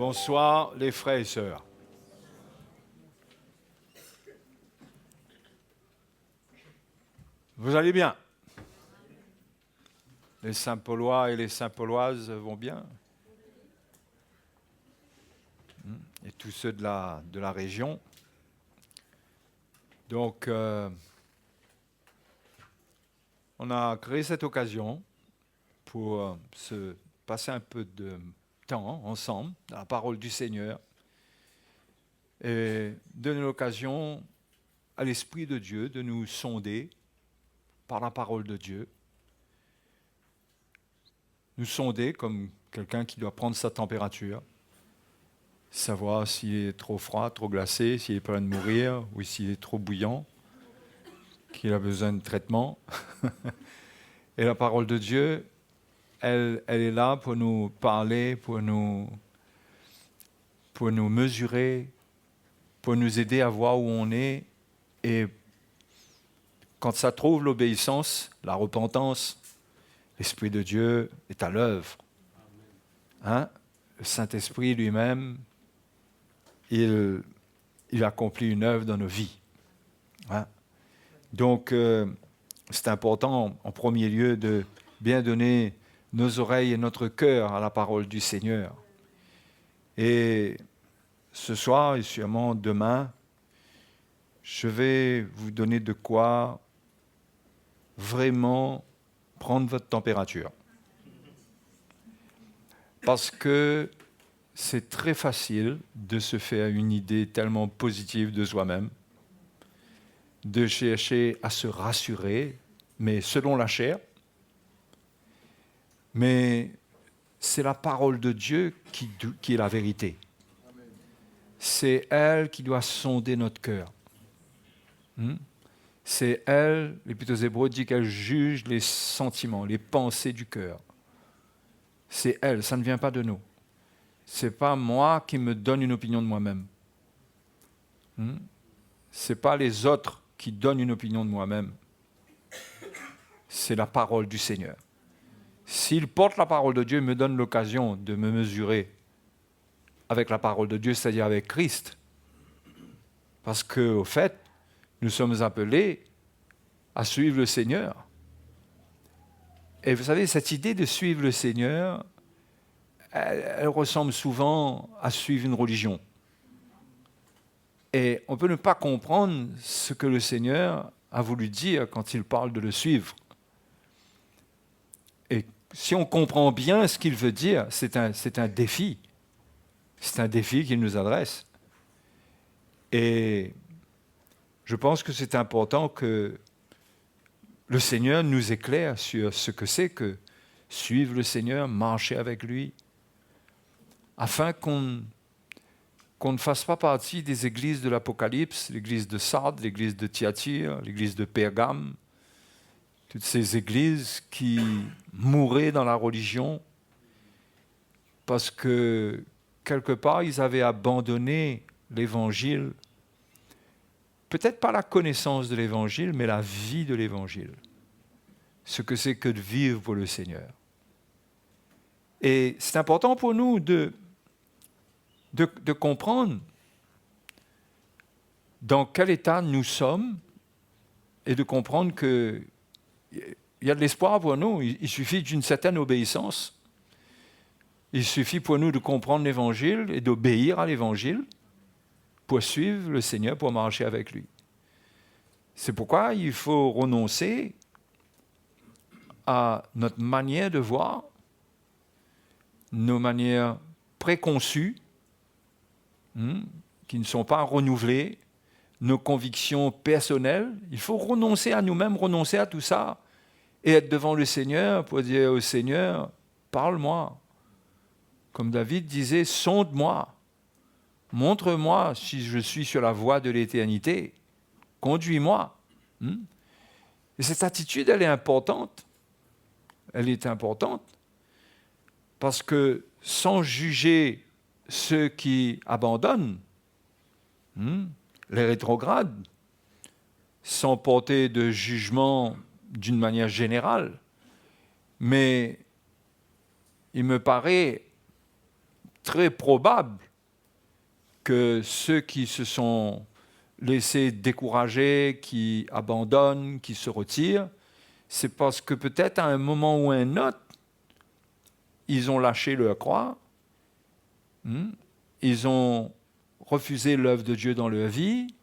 Bonsoir les frères et sœurs. Vous allez bien? Les Saint-Paulois et les Saint-Pauloises vont bien? Et tous ceux de la région. Donc, on a créé cette occasion pour se passer un peu de temps ensemble, dans la parole du Seigneur, et donner l'occasion à l'Esprit de Dieu de nous sonder par la parole de Dieu. Nous sonder comme quelqu'un qui doit prendre sa température, savoir s'il est trop froid, trop glacé, s'il est prêt de mourir ou s'il est trop bouillant, qu'il a besoin de traitement. Et la parole de Dieu, elle est là pour nous parler, pour nous mesurer, pour nous aider à voir où on est. Et quand ça trouve l'obéissance, la repentance, l'Esprit de Dieu est à l'œuvre. Hein? Le Saint-Esprit lui-même, il accomplit une œuvre dans nos vies. Hein? Donc, c'est important, en premier lieu, de bien donner nos oreilles et notre cœur à la parole du Seigneur. Et ce soir, et sûrement demain, je vais vous donner de quoi vraiment prendre votre température. Parce que c'est très facile de se faire une idée tellement positive de soi-même, de chercher à se rassurer, mais selon la chair. Mais c'est la parole de Dieu qui est la vérité. C'est elle qui doit sonder notre cœur. C'est elle, l'Épître aux Hébreux dit qu'elle juge les sentiments, les pensées du cœur. C'est elle, ça ne vient pas de nous. Ce n'est pas moi qui me donne une opinion de moi-même. Ce n'est pas les autres qui donnent une opinion de moi-même. C'est la parole du Seigneur. S'il porte la parole de Dieu, il me donne l'occasion de me mesurer avec la parole de Dieu, c'est-à-dire avec Christ. Parce qu'au fait, nous sommes appelés à suivre le Seigneur. Et vous savez, cette idée de suivre le Seigneur, elle ressemble souvent à suivre une religion. Et on peut ne pas comprendre ce que le Seigneur a voulu dire quand il parle de le suivre. Et si on comprend bien ce qu'il veut dire, c'est un défi. C'est un défi qu'il nous adresse. Et je pense que c'est important que le Seigneur nous éclaire sur ce que c'est que suivre le Seigneur, marcher avec lui, afin qu'on ne fasse pas partie des églises de l'Apocalypse, l'église de Sardes, l'église de Thyatire, l'église de Pergame, toutes ces églises qui mouraient dans la religion parce que, quelque part, ils avaient abandonné l'Évangile, peut-être pas la connaissance de l'Évangile, mais la vie de l'Évangile, ce que c'est que de vivre pour le Seigneur. Et c'est important pour nous de comprendre dans quel état nous sommes et de comprendre qu'il y a de l'espoir pour nous. Il suffit d'une certaine obéissance. Il suffit pour nous de comprendre l'Évangile et d'obéir à l'Évangile pour suivre le Seigneur, pour marcher avec lui. C'est pourquoi il faut renoncer à notre manière de voir, nos manières préconçues, qui ne sont pas renouvelées, nos convictions personnelles. Il faut renoncer à nous-mêmes, renoncer à tout ça et être devant le Seigneur pour dire au Seigneur, parle-moi. Comme David disait, sonde-moi, montre-moi si je suis sur la voie de l'éternité, conduis-moi. Et cette attitude, elle est importante. Elle est importante parce que sans juger ceux qui abandonnent, les rétrogrades, sans porter de jugement d'une manière générale, mais il me paraît très probable que ceux qui se sont laissés décourager, qui abandonnent, qui se retirent, c'est parce que peut-être à un moment ou à un autre, ils ont lâché leur croix, ils ont refusé l'œuvre de Dieu dans leur vie,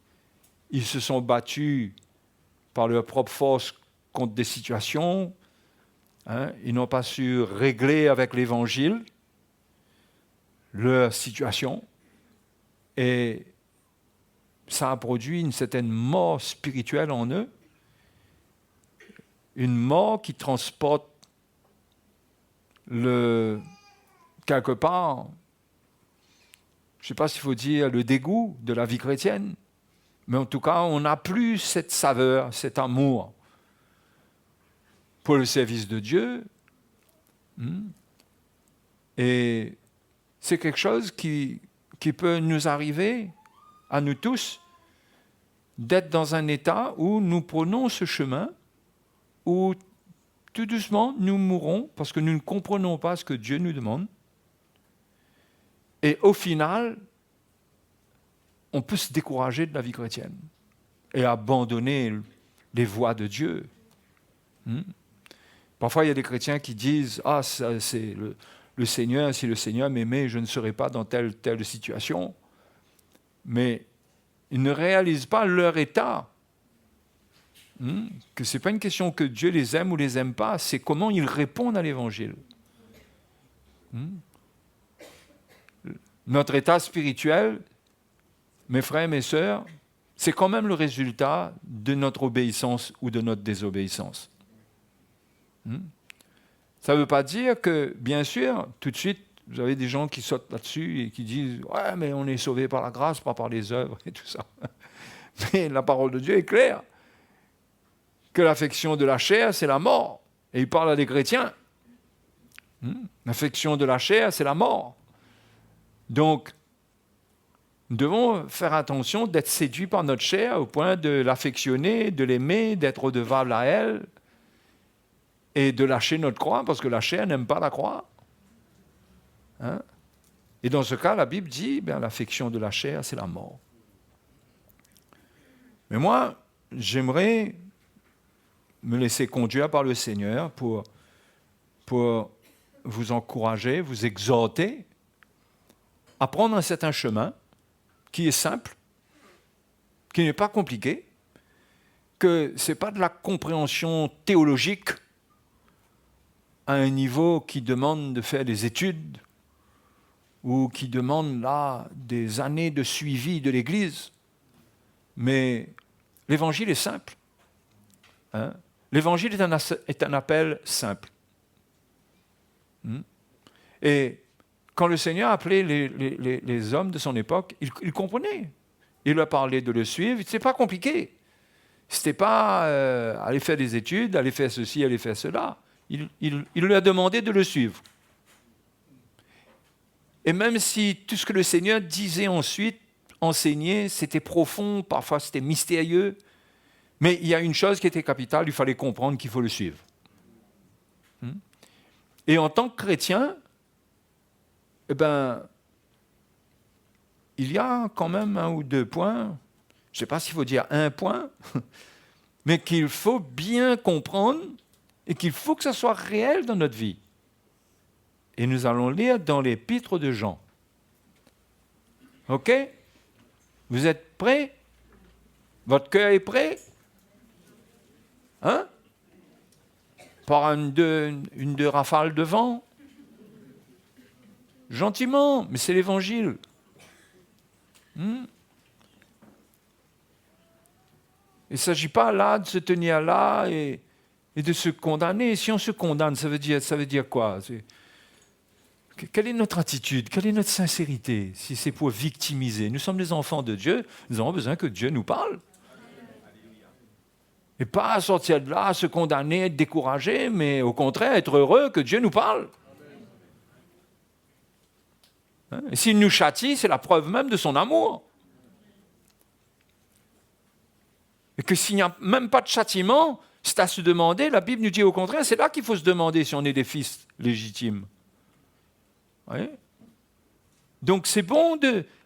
ils se sont battus par leur propre force contre des situations, ils n'ont pas su régler avec l'Évangile leur situation, et ça a produit une certaine mort spirituelle en eux, une mort qui transporte quelque part, je ne sais pas s'il faut dire le dégoût de la vie chrétienne, mais en tout cas, on n'a plus cette saveur, cet amour pour le service de Dieu. Et c'est quelque chose qui peut nous arriver, à nous tous, d'être dans un état où nous prenons ce chemin, où tout doucement nous mourrons parce que nous ne comprenons pas ce que Dieu nous demande. Et au final, on peut se décourager de la vie chrétienne et abandonner les voies de Dieu. Parfois, il y a des chrétiens qui disent « Ah, c'est le Seigneur, si le Seigneur m'aimait, je ne serais pas dans telle situation. » Mais ils ne réalisent pas leur état. Que ce n'est pas une question que Dieu les aime ou les aime pas, c'est comment ils répondent à l'Évangile. Notre état spirituel, mes frères et mes sœurs, c'est quand même le résultat de notre obéissance ou de notre désobéissance. Ça ne veut pas dire que, bien sûr, tout de suite, vous avez des gens qui sautent là-dessus et qui disent « Ouais, mais on est sauvé par la grâce, pas par les œuvres et tout ça. » Mais la parole de Dieu est claire, que l'affection de la chair, c'est la mort. Et il parle à des chrétiens. L'affection de la chair, c'est la mort. Donc, nous devons faire attention d'être séduits par notre chair au point de l'affectionner, de l'aimer, d'être redevable à elle et de lâcher notre croix parce que la chair n'aime pas la croix. Et dans ce cas, la Bible dit l'affection de la chair, c'est la mort. Mais moi, j'aimerais me laisser conduire par le Seigneur pour vous encourager, vous exhorter à prendre un certain chemin qui est simple, qui n'est pas compliqué, que ce n'est pas de la compréhension théologique à un niveau qui demande de faire des études ou qui demande là des années de suivi de l'Église. Mais l'Évangile est simple. L'Évangile est un appel simple. Et quand le Seigneur appelait les hommes de son époque, il comprenait. Il leur parlait de le suivre. Ce n'était pas compliqué. Ce n'était pas aller faire des études, aller faire ceci, aller faire cela. Il leur demandait de le suivre. Et même si tout ce que le Seigneur disait ensuite, enseignait, c'était profond, parfois c'était mystérieux, mais il y a une chose qui était capitale, il fallait comprendre qu'il faut le suivre. Et en tant que chrétien, il y a quand même un ou deux points, je ne sais pas s'il faut dire un point, mais qu'il faut bien comprendre et qu'il faut que ça soit réel dans notre vie. Et nous allons lire dans l'épître de Jean. OK? Vous êtes prêts? Votre cœur est prêt? Par une deux rafales de vent? Gentiment, mais c'est l'Évangile. Il ne s'agit pas là de se tenir là et de se condamner. Si on se condamne, ça veut dire quoi? Quelle est notre attitude? Quelle est notre sincérité? Si c'est pour victimiser. Nous sommes des enfants de Dieu, nous avons besoin que Dieu nous parle. Et pas sortir de là, se condamner, être découragé, mais au contraire, être heureux que Dieu nous parle. Et s'il nous châtie, c'est la preuve même de son amour. Et que s'il n'y a même pas de châtiment, c'est à se demander, la Bible nous dit au contraire, c'est là qu'il faut se demander si on est des fils légitimes. Oui. Donc c'est bon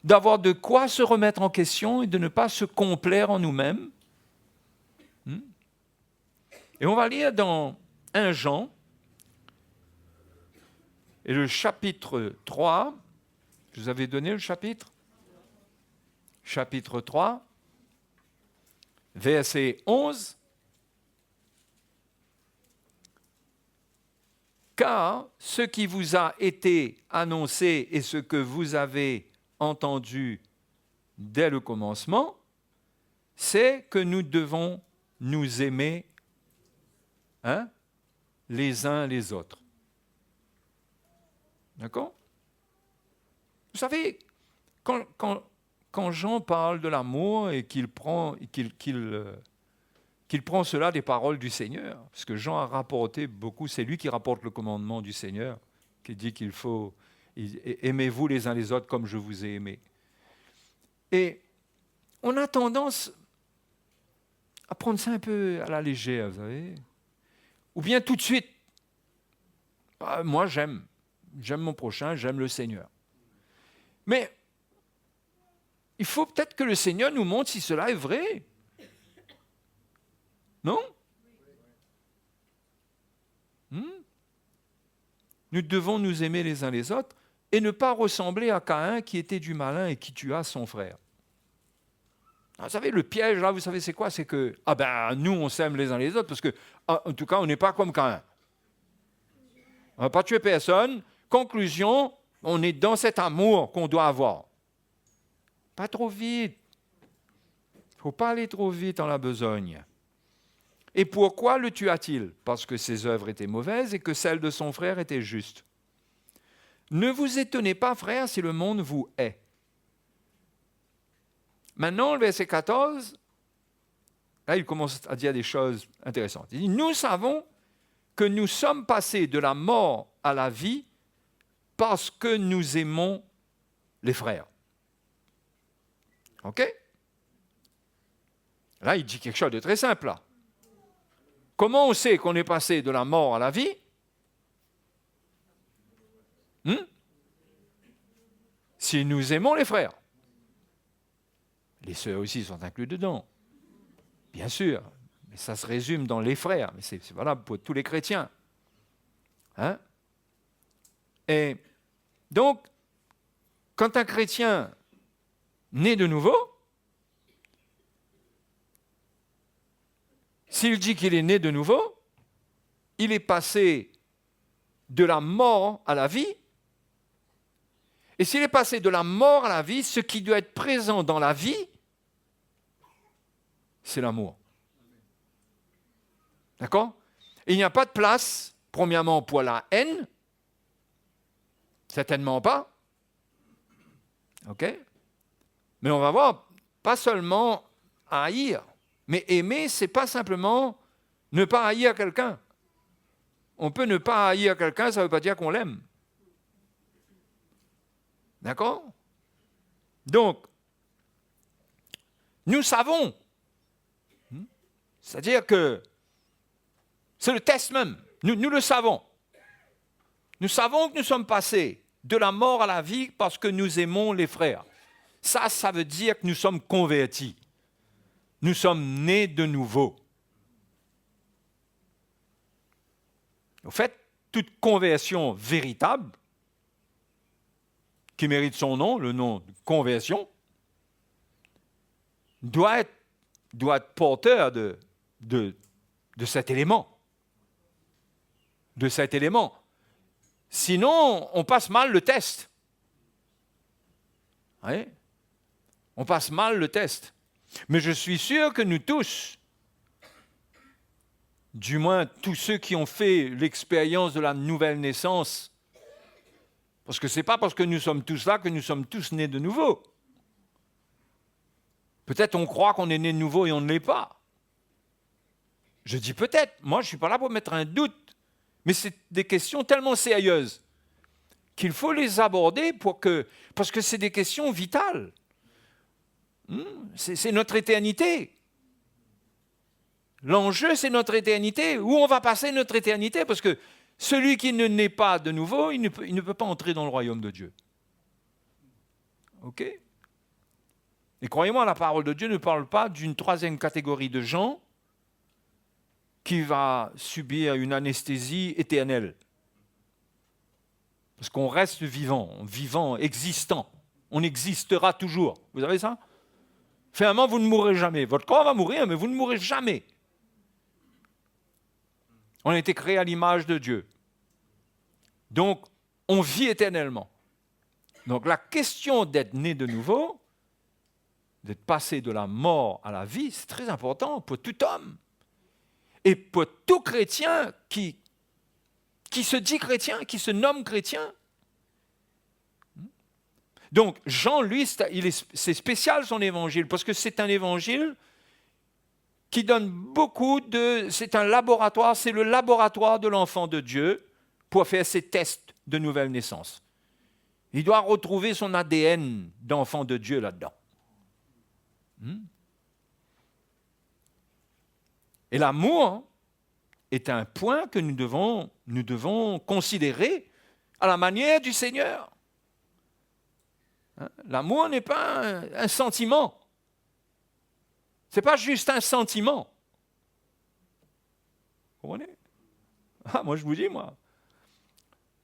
d'avoir de quoi se remettre en question et de ne pas se complaire en nous-mêmes. Et on va lire dans 1 Jean, et le chapitre 3, je vous avais donné le chapitre ? Chapitre 3, verset 11. Car ce qui vous a été annoncé et ce que vous avez entendu dès le commencement, c'est que nous devons nous aimer les uns les autres. D'accord ? Vous savez, quand Jean parle de l'amour et qu'il prend cela des paroles du Seigneur, parce que Jean a rapporté beaucoup, c'est lui qui rapporte le commandement du Seigneur, qui dit qu'il faut « aimez-vous les uns les autres comme je vous ai aimé ». Et on a tendance à prendre ça un peu à la légère, vous savez. Ou bien tout de suite, moi j'aime mon prochain, j'aime le Seigneur. Mais il faut peut-être que le Seigneur nous montre si cela est vrai. Non ? Nous devons nous aimer les uns les autres et ne pas ressembler à Caïn qui était du malin et qui tua son frère. Alors, vous savez, le piège, là, vous savez, c'est quoi ? C'est que, nous, on s'aime les uns les autres parce que, en tout cas, on n'est pas comme Caïn. On ne va pas tuer personne. Conclusion, on est dans cet amour qu'on doit avoir. Pas trop vite. Il ne faut pas aller trop vite en la besogne. Et pourquoi le tua-t-il ? Parce que ses œuvres étaient mauvaises et que celles de son frère étaient justes. Ne vous étonnez pas, frères, si le monde vous hait. Maintenant, le verset 14, là, il commence à dire des choses intéressantes. Il dit, nous savons que nous sommes passés de la mort à la vie parce que nous aimons les frères. OK ? Là, il dit quelque chose de très simple, là. Comment on sait qu'on est passé de la mort à la vie ? Si nous aimons les frères. Les sœurs aussi sont inclus dedans. Bien sûr. Mais ça se résume dans les frères. Mais c'est valable pour tous les chrétiens. Et donc, quand un chrétien naît de nouveau, s'il dit qu'il est né de nouveau, il est passé de la mort à la vie. Et s'il est passé de la mort à la vie, ce qui doit être présent dans la vie, c'est l'amour. D'accord ? Et il n'y a pas de place, premièrement, pour la haine. Certainement pas. OK ? Mais on va voir, pas seulement à haïr. Mais aimer, ce n'est pas simplement ne pas haïr quelqu'un. On peut ne pas haïr quelqu'un, ça ne veut pas dire qu'on l'aime. D'accord ? Donc, nous savons, c'est-à-dire que c'est le test même, nous le savons. Nous savons que nous sommes passés de la mort à la vie parce que nous aimons les frères. Ça veut dire que nous sommes convertis. Nous sommes nés de nouveau. Au fait, toute conversion véritable, qui mérite son nom, le nom de conversion, doit être porteur de cet élément. De cet élément. Sinon, on passe mal le test. Oui? On passe mal le test. Mais je suis sûr que nous tous, du moins tous ceux qui ont fait l'expérience de la nouvelle naissance, parce que ce n'est pas parce que nous sommes tous là que nous sommes tous nés de nouveau. Peut-être on croit qu'on est né de nouveau et on ne l'est pas. Je dis peut-être, moi je ne suis pas là pour mettre un doute, mais c'est des questions tellement sérieuses qu'il faut les aborder parce que c'est des questions vitales. C'est notre éternité. L'enjeu, c'est notre éternité. Où on va passer notre éternité? Parce que celui qui ne naît pas de nouveau, il ne peut pas entrer dans le royaume de Dieu. OK? Et croyez-moi, la parole de Dieu ne parle pas d'une troisième catégorie de gens qui va subir une anesthésie éternelle. Parce qu'on reste vivant, existant. On existera toujours. Vous savez ça? Finalement, vous ne mourrez jamais. Votre corps va mourir, mais vous ne mourrez jamais. On a été créé à l'image de Dieu. Donc, on vit éternellement. Donc, la question d'être né de nouveau, d'être passé de la mort à la vie, c'est très important pour tout homme. Et pour tout chrétien qui se dit chrétien, qui se nomme chrétien. Donc, Jean, lui, c'est spécial son évangile, parce que c'est un évangile qui donne beaucoup de... C'est un laboratoire, c'est le laboratoire de l'enfant de Dieu pour faire ses tests de nouvelle naissance. Il doit retrouver son ADN d'enfant de Dieu là-dedans. Et l'amour est un point que nous devons considérer à la manière du Seigneur. L'amour n'est pas un sentiment. Ce n'est pas juste un sentiment. Vous comprenez? Moi, je vous dis,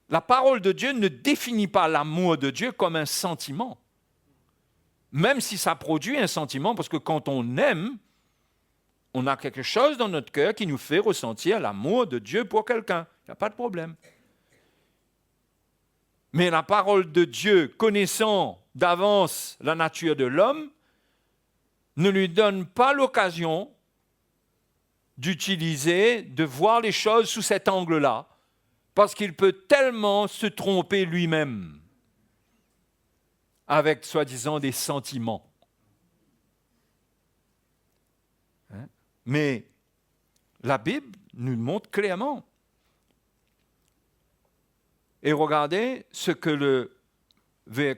la parole de Dieu ne définit pas l'amour de Dieu comme un sentiment. Même si ça produit un sentiment, parce que quand on aime, on a quelque chose dans notre cœur qui nous fait ressentir l'amour de Dieu pour quelqu'un. Il n'y a pas de problème. Mais la parole de Dieu, connaissant d'avance la nature de l'homme, ne lui donne pas l'occasion de voir les choses sous cet angle-là, parce qu'il peut tellement se tromper lui-même avec, soi-disant, des sentiments. Mais la Bible nous montre clairement. Et regardez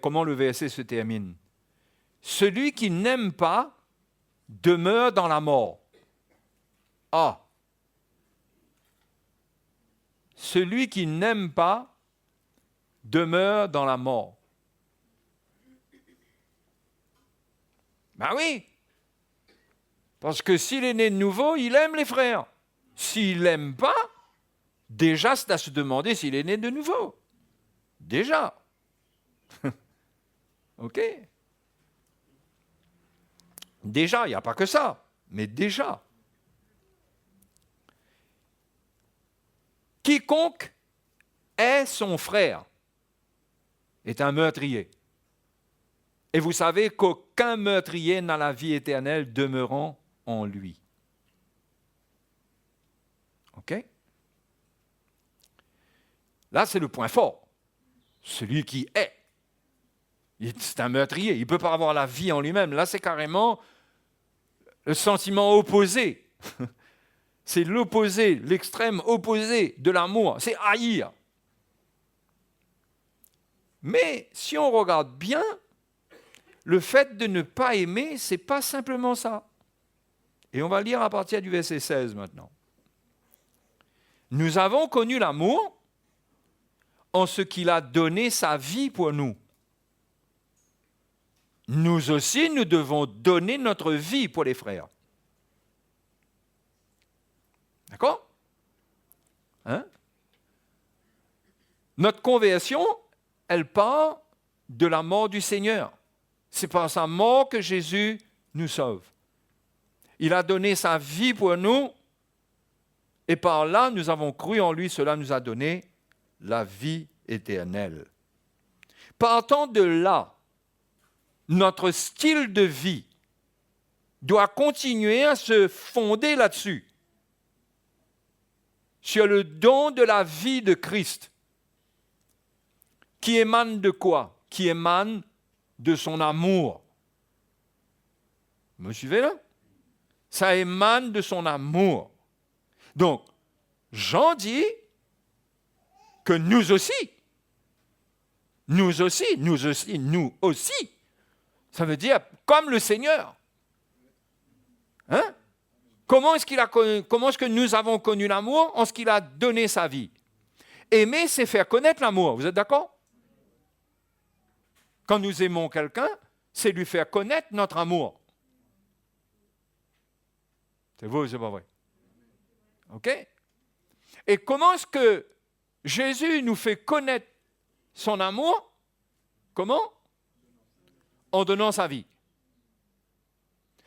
comment le verset se termine. Celui qui n'aime pas demeure dans la mort. Ah! Celui qui n'aime pas demeure dans la mort. Ben oui! Parce que s'il est né de nouveau, il aime les frères. S'il n'aime pas, déjà, c'est à se demander s'il est né de nouveau. Déjà. OK? Déjà, il n'y a pas que ça, mais déjà. Quiconque est son frère est un meurtrier. Et vous savez qu'aucun meurtrier n'a la vie éternelle demeurant en lui. OK? Là, c'est le point fort. Celui qui est. C'est un meurtrier. Il ne peut pas avoir la vie en lui-même. Là, c'est carrément le sentiment opposé. C'est l'opposé, l'extrême opposé de l'amour. C'est haïr. Mais si on regarde bien, le fait de ne pas aimer, ce n'est pas simplement ça. Et on va lire à partir du verset 16 maintenant. Nous avons connu l'amour en ce qu'il a donné sa vie pour nous. Nous aussi, nous devons donner notre vie pour les frères. D'accord? Notre conversion, elle part de la mort du Seigneur. C'est par sa mort que Jésus nous sauve. Il a donné sa vie pour nous, et par là, nous avons cru en lui, cela nous a donné la vie éternelle. Partant de là, notre style de vie doit continuer à se fonder là-dessus, sur le don de la vie de Christ, qui émane de quoi? Qui émane de son amour. Vous me suivez là? Ça émane de son amour. Donc, Jean dit que nous aussi, ça veut dire comme le Seigneur. Comment est-ce que nous avons connu l'amour? En ce qu'il a donné sa vie. Aimer, c'est faire connaître l'amour. Vous êtes d'accord? Quand nous aimons quelqu'un, c'est lui faire connaître notre amour. C'est vrai ou c'est pas vrai? OK? Et comment est-ce que Jésus nous fait connaître son amour? Comment? En donnant sa vie.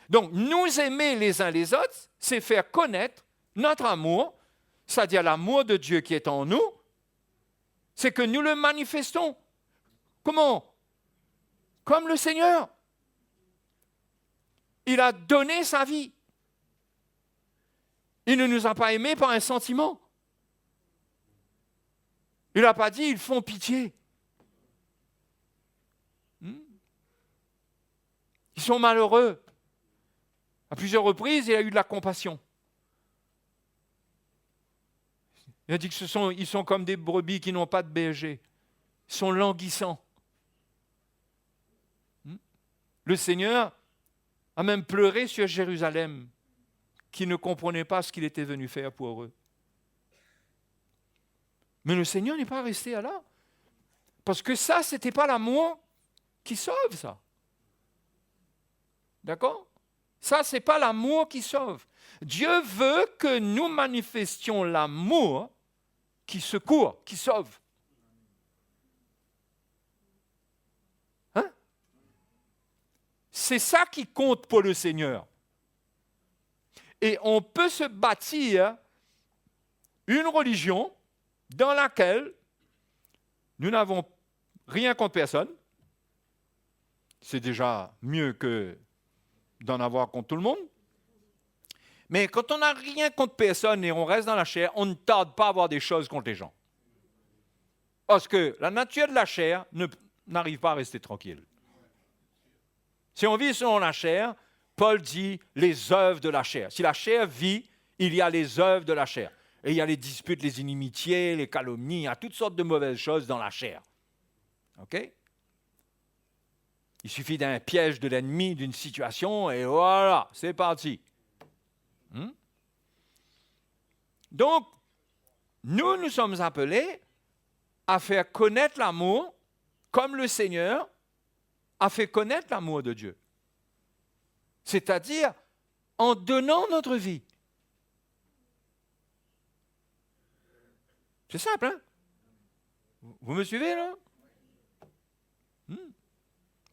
Donc, nous aimer les uns les autres, c'est faire connaître notre amour, c'est-à-dire l'amour de Dieu qui est en nous, c'est que nous le manifestons. Comment? Comme le Seigneur. Il a donné sa vie. Il ne nous a pas aimés par un sentiment. Il n'a pas dit, ils font pitié. Ils sont malheureux. À plusieurs reprises, il a eu de la compassion. Il a dit qu'ils sont comme des brebis qui n'ont pas de berger. Ils sont languissants. Le Seigneur a même pleuré sur Jérusalem, qui ne comprenait pas ce qu'il était venu faire pour eux. Mais le Seigneur n'est pas resté là. Parce que ça, ce n'était pas l'amour qui sauve, ça. D'accord? Ça, ce n'est pas l'amour qui sauve. Dieu veut que nous manifestions l'amour qui secourt, qui sauve. Hein? C'est ça qui compte pour le Seigneur. Et on peut se bâtir une religion dans laquelle nous n'avons rien contre personne. C'est déjà mieux que d'en avoir contre tout le monde. Mais quand on n'a rien contre personne et on reste dans la chair, on ne tarde pas à avoir des choses contre les gens. Parce que la nature de la chair n'arrive pas à rester tranquille. Si on vit selon la chair, Paul dit les œuvres de la chair. Si la chair vit, il y a les œuvres de la chair. Et il y a les disputes, les inimitiés, les calomnies, il y a toutes sortes de mauvaises choses dans la chair. OK? Il suffit d'un piège de l'ennemi, d'une situation, et voilà, c'est parti. Donc, nous sommes appelés à faire connaître l'amour comme le Seigneur a fait connaître l'amour de Dieu. C'est-à-dire en donnant notre vie. C'est simple, hein? Vous me suivez, là?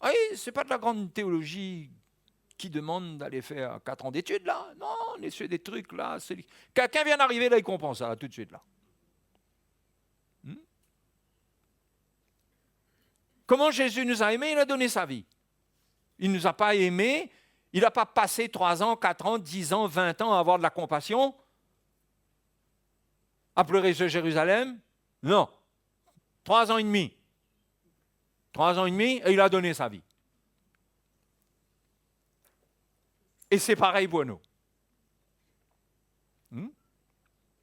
Oui, ce n'est pas de la grande théologie qui demande d'aller faire 4 ans d'études, là. Non, on est sur des trucs, là. Quelqu'un vient d'arriver, là, il comprend ça, tout de suite, là. Comment Jésus nous a aimés? Il a donné sa vie. Il ne nous a pas aimés. Il n'a pas passé 3 ans, 4 ans, 10 ans, 20 ans à avoir de la compassion, à pleurer sur Jérusalem. Non. 3 ans et demi. 3 ans et demi, et il a donné sa vie. Et c'est pareil pour nous.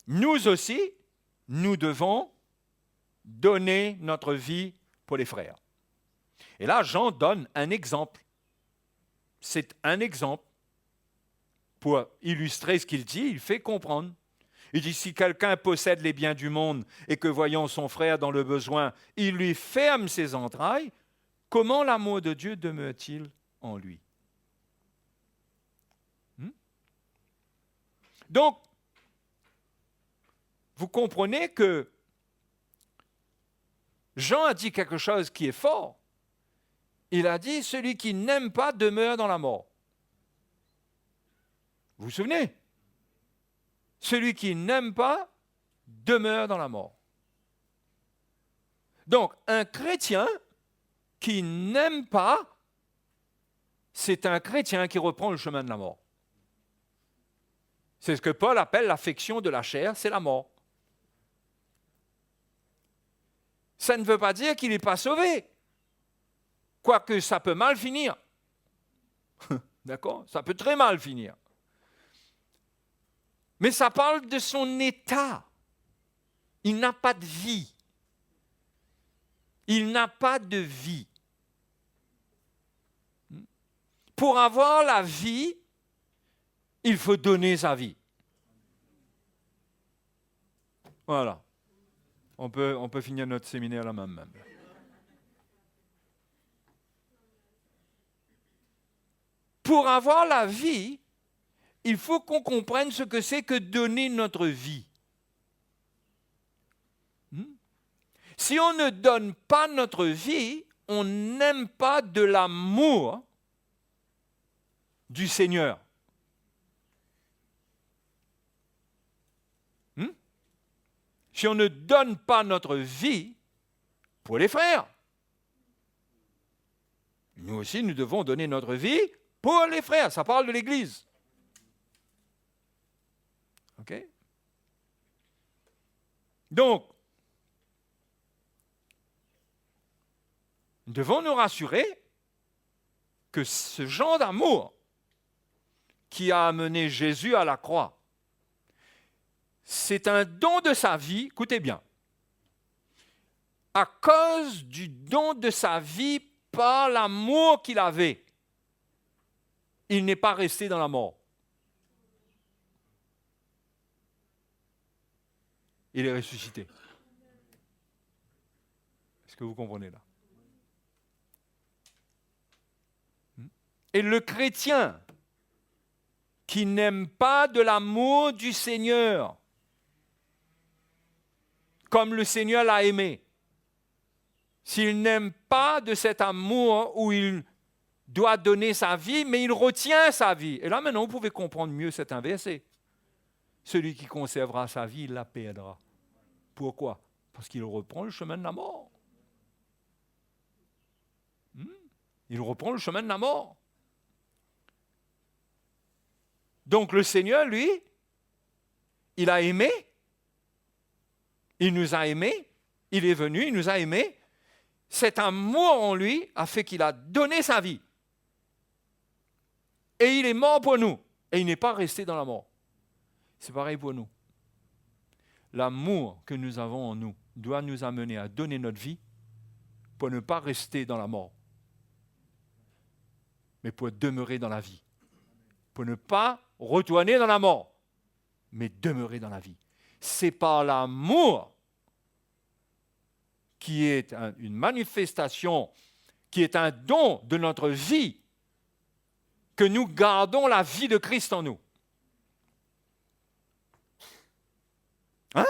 Nous aussi, nous devons donner notre vie pour les frères. Et là, Jean donne un exemple. C'est un exemple pour illustrer ce qu'il dit, il fait comprendre. Il dit, si quelqu'un possède les biens du monde et que voyant son frère dans le besoin, il lui ferme ses entrailles, comment l'amour de Dieu demeure-t-il en lui? Donc, vous comprenez que Jean a dit quelque chose qui est fort. Il a dit, celui qui n'aime pas demeure dans la mort. Vous vous souvenez? Celui qui n'aime pas demeure dans la mort. Donc, un chrétien qui n'aime pas, c'est un chrétien qui reprend le chemin de la mort. C'est ce que Paul appelle l'affection de la chair, c'est la mort. Ça ne veut pas dire qu'il n'est pas sauvé. Quoique ça peut mal finir. D'accord? Ça peut très mal finir. Mais ça parle de son état. Il n'a pas de vie. Il n'a pas de vie. Pour avoir la vie, il faut donner sa vie. Voilà. On peut finir notre séminaire là même. Pour avoir la vie, il faut qu'on comprenne ce que c'est que donner notre vie. Si on ne donne pas notre vie, on n'aime pas de l'amour du Seigneur. Si on ne donne pas notre vie pour les frères, nous aussi, nous devons donner notre vie pour les frères. Ça parle de l'Église. OK? Donc, nous devons nous rassurer que ce genre d'amour qui a amené Jésus à la croix, c'est un don de sa vie, écoutez bien, à cause du don de sa vie par l'amour qu'il avait, il n'est pas resté dans la mort. Il est ressuscité. Est-ce que vous comprenez là? Et le chrétien qui n'aime pas de l'amour du Seigneur, comme le Seigneur l'a aimé, s'il n'aime pas de cet amour où il doit donner sa vie, mais il retient sa vie. Et là maintenant, vous pouvez comprendre mieux cet inversé. Celui qui conservera sa vie, il la perdra. Pourquoi? Parce qu'il reprend le chemin de la mort. Il reprend le chemin de la mort. Donc le Seigneur, lui, il a aimé, il nous a aimés, il est venu, il nous a aimés. Cet amour en lui a fait qu'il a donné sa vie. Et il est mort pour nous. Et il n'est pas resté dans la mort. C'est pareil pour nous. L'amour que nous avons en nous doit nous amener à donner notre vie pour ne pas rester dans la mort, mais pour demeurer dans la vie. Pour ne pas retourner dans la mort, mais demeurer dans la vie. C'est par l'amour qui est une manifestation, qui est un don de notre vie, que nous gardons la vie de Christ en nous. Hein?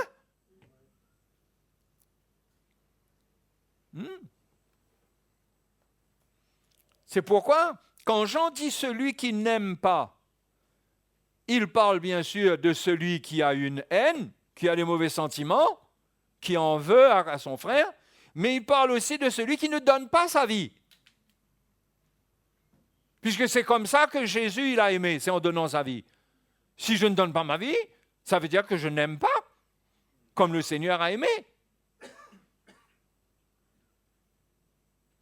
C'est pourquoi, quand Jean dit celui qui n'aime pas, il parle bien sûr de celui qui a une haine, qui a des mauvais sentiments, qui en veut à son frère, mais il parle aussi de celui qui ne donne pas sa vie. Puisque c'est comme ça que Jésus il a aimé, c'est en donnant sa vie. Si je ne donne pas ma vie, ça veut dire que je n'aime pas, comme le Seigneur a aimé.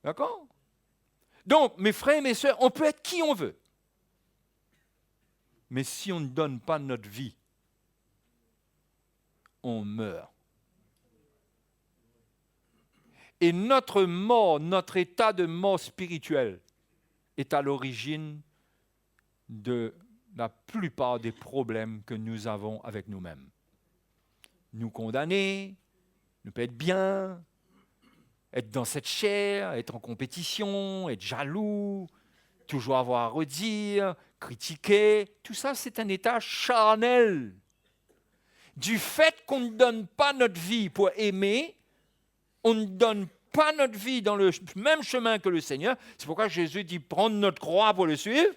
D'accord? Donc, mes frères et mes sœurs, on peut être qui on veut. Mais si on ne donne pas notre vie, on meurt. Et notre mort, notre état de mort spirituelle est à l'origine de la plupart des problèmes que nous avons avec nous-mêmes. Nous condamner, ne pas être bien, être dans cette chair, être en compétition, être jaloux, toujours avoir à redire, critiquer, tout ça c'est un état charnel. Du fait qu'on ne donne pas notre vie pour aimer, on ne donne pas notre vie dans le même chemin que le Seigneur. C'est pourquoi Jésus dit prendre notre croix pour le suivre.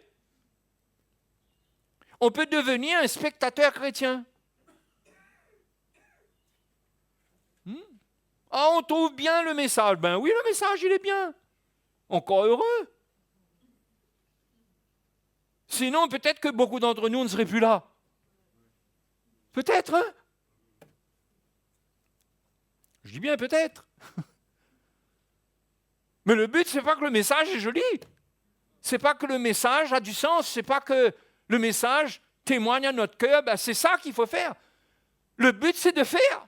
On peut devenir un spectateur chrétien. Ah, on trouve bien le message. Ben oui, le message, il est bien. Encore heureux. Sinon, peut-être que beaucoup d'entre nous ne seraient plus là. Peut-être, hein? Je dis bien peut-être. Mais le but, c'est pas que le message est joli. C'est pas que le message a du sens. C'est pas que le message témoigne à notre cœur. Ben, c'est ça qu'il faut faire. Le but, c'est de faire.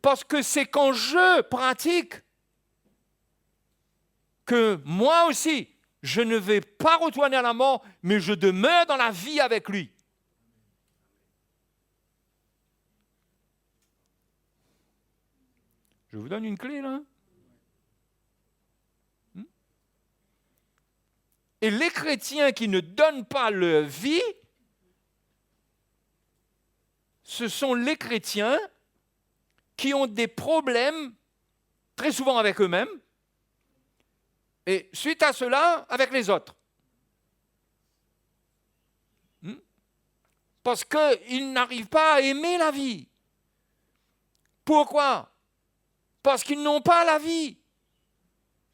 Parce que c'est quand je pratique que moi aussi, je ne vais pas retourner à la mort, mais je demeure dans la vie avec lui. Je vous donne une clé là. Et les chrétiens qui ne donnent pas leur vie, ce sont les chrétiens qui ont des problèmes, très souvent avec eux-mêmes, et suite à cela, avec les autres. Parce qu'ils n'arrivent pas à aimer la vie. Pourquoi? Parce qu'ils n'ont pas la vie.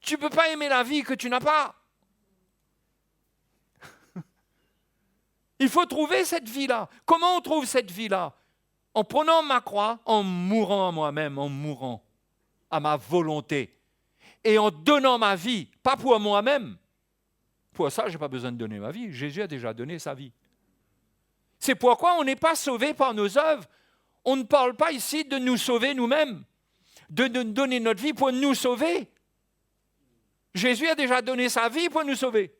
Tu ne peux pas aimer la vie que tu n'as pas. Il faut trouver cette vie-là. Comment on trouve cette vie-là? En prenant ma croix, en mourant à moi-même, en mourant à ma volonté. Et en donnant ma vie, pas pour moi-même. Pour ça, je n'ai pas besoin de donner ma vie. Jésus a déjà donné sa vie. C'est pourquoi on n'est pas sauvé par nos œuvres. On ne parle pas ici de nous sauver nous-mêmes, de nous donner notre vie pour nous sauver. Jésus a déjà donné sa vie pour nous sauver.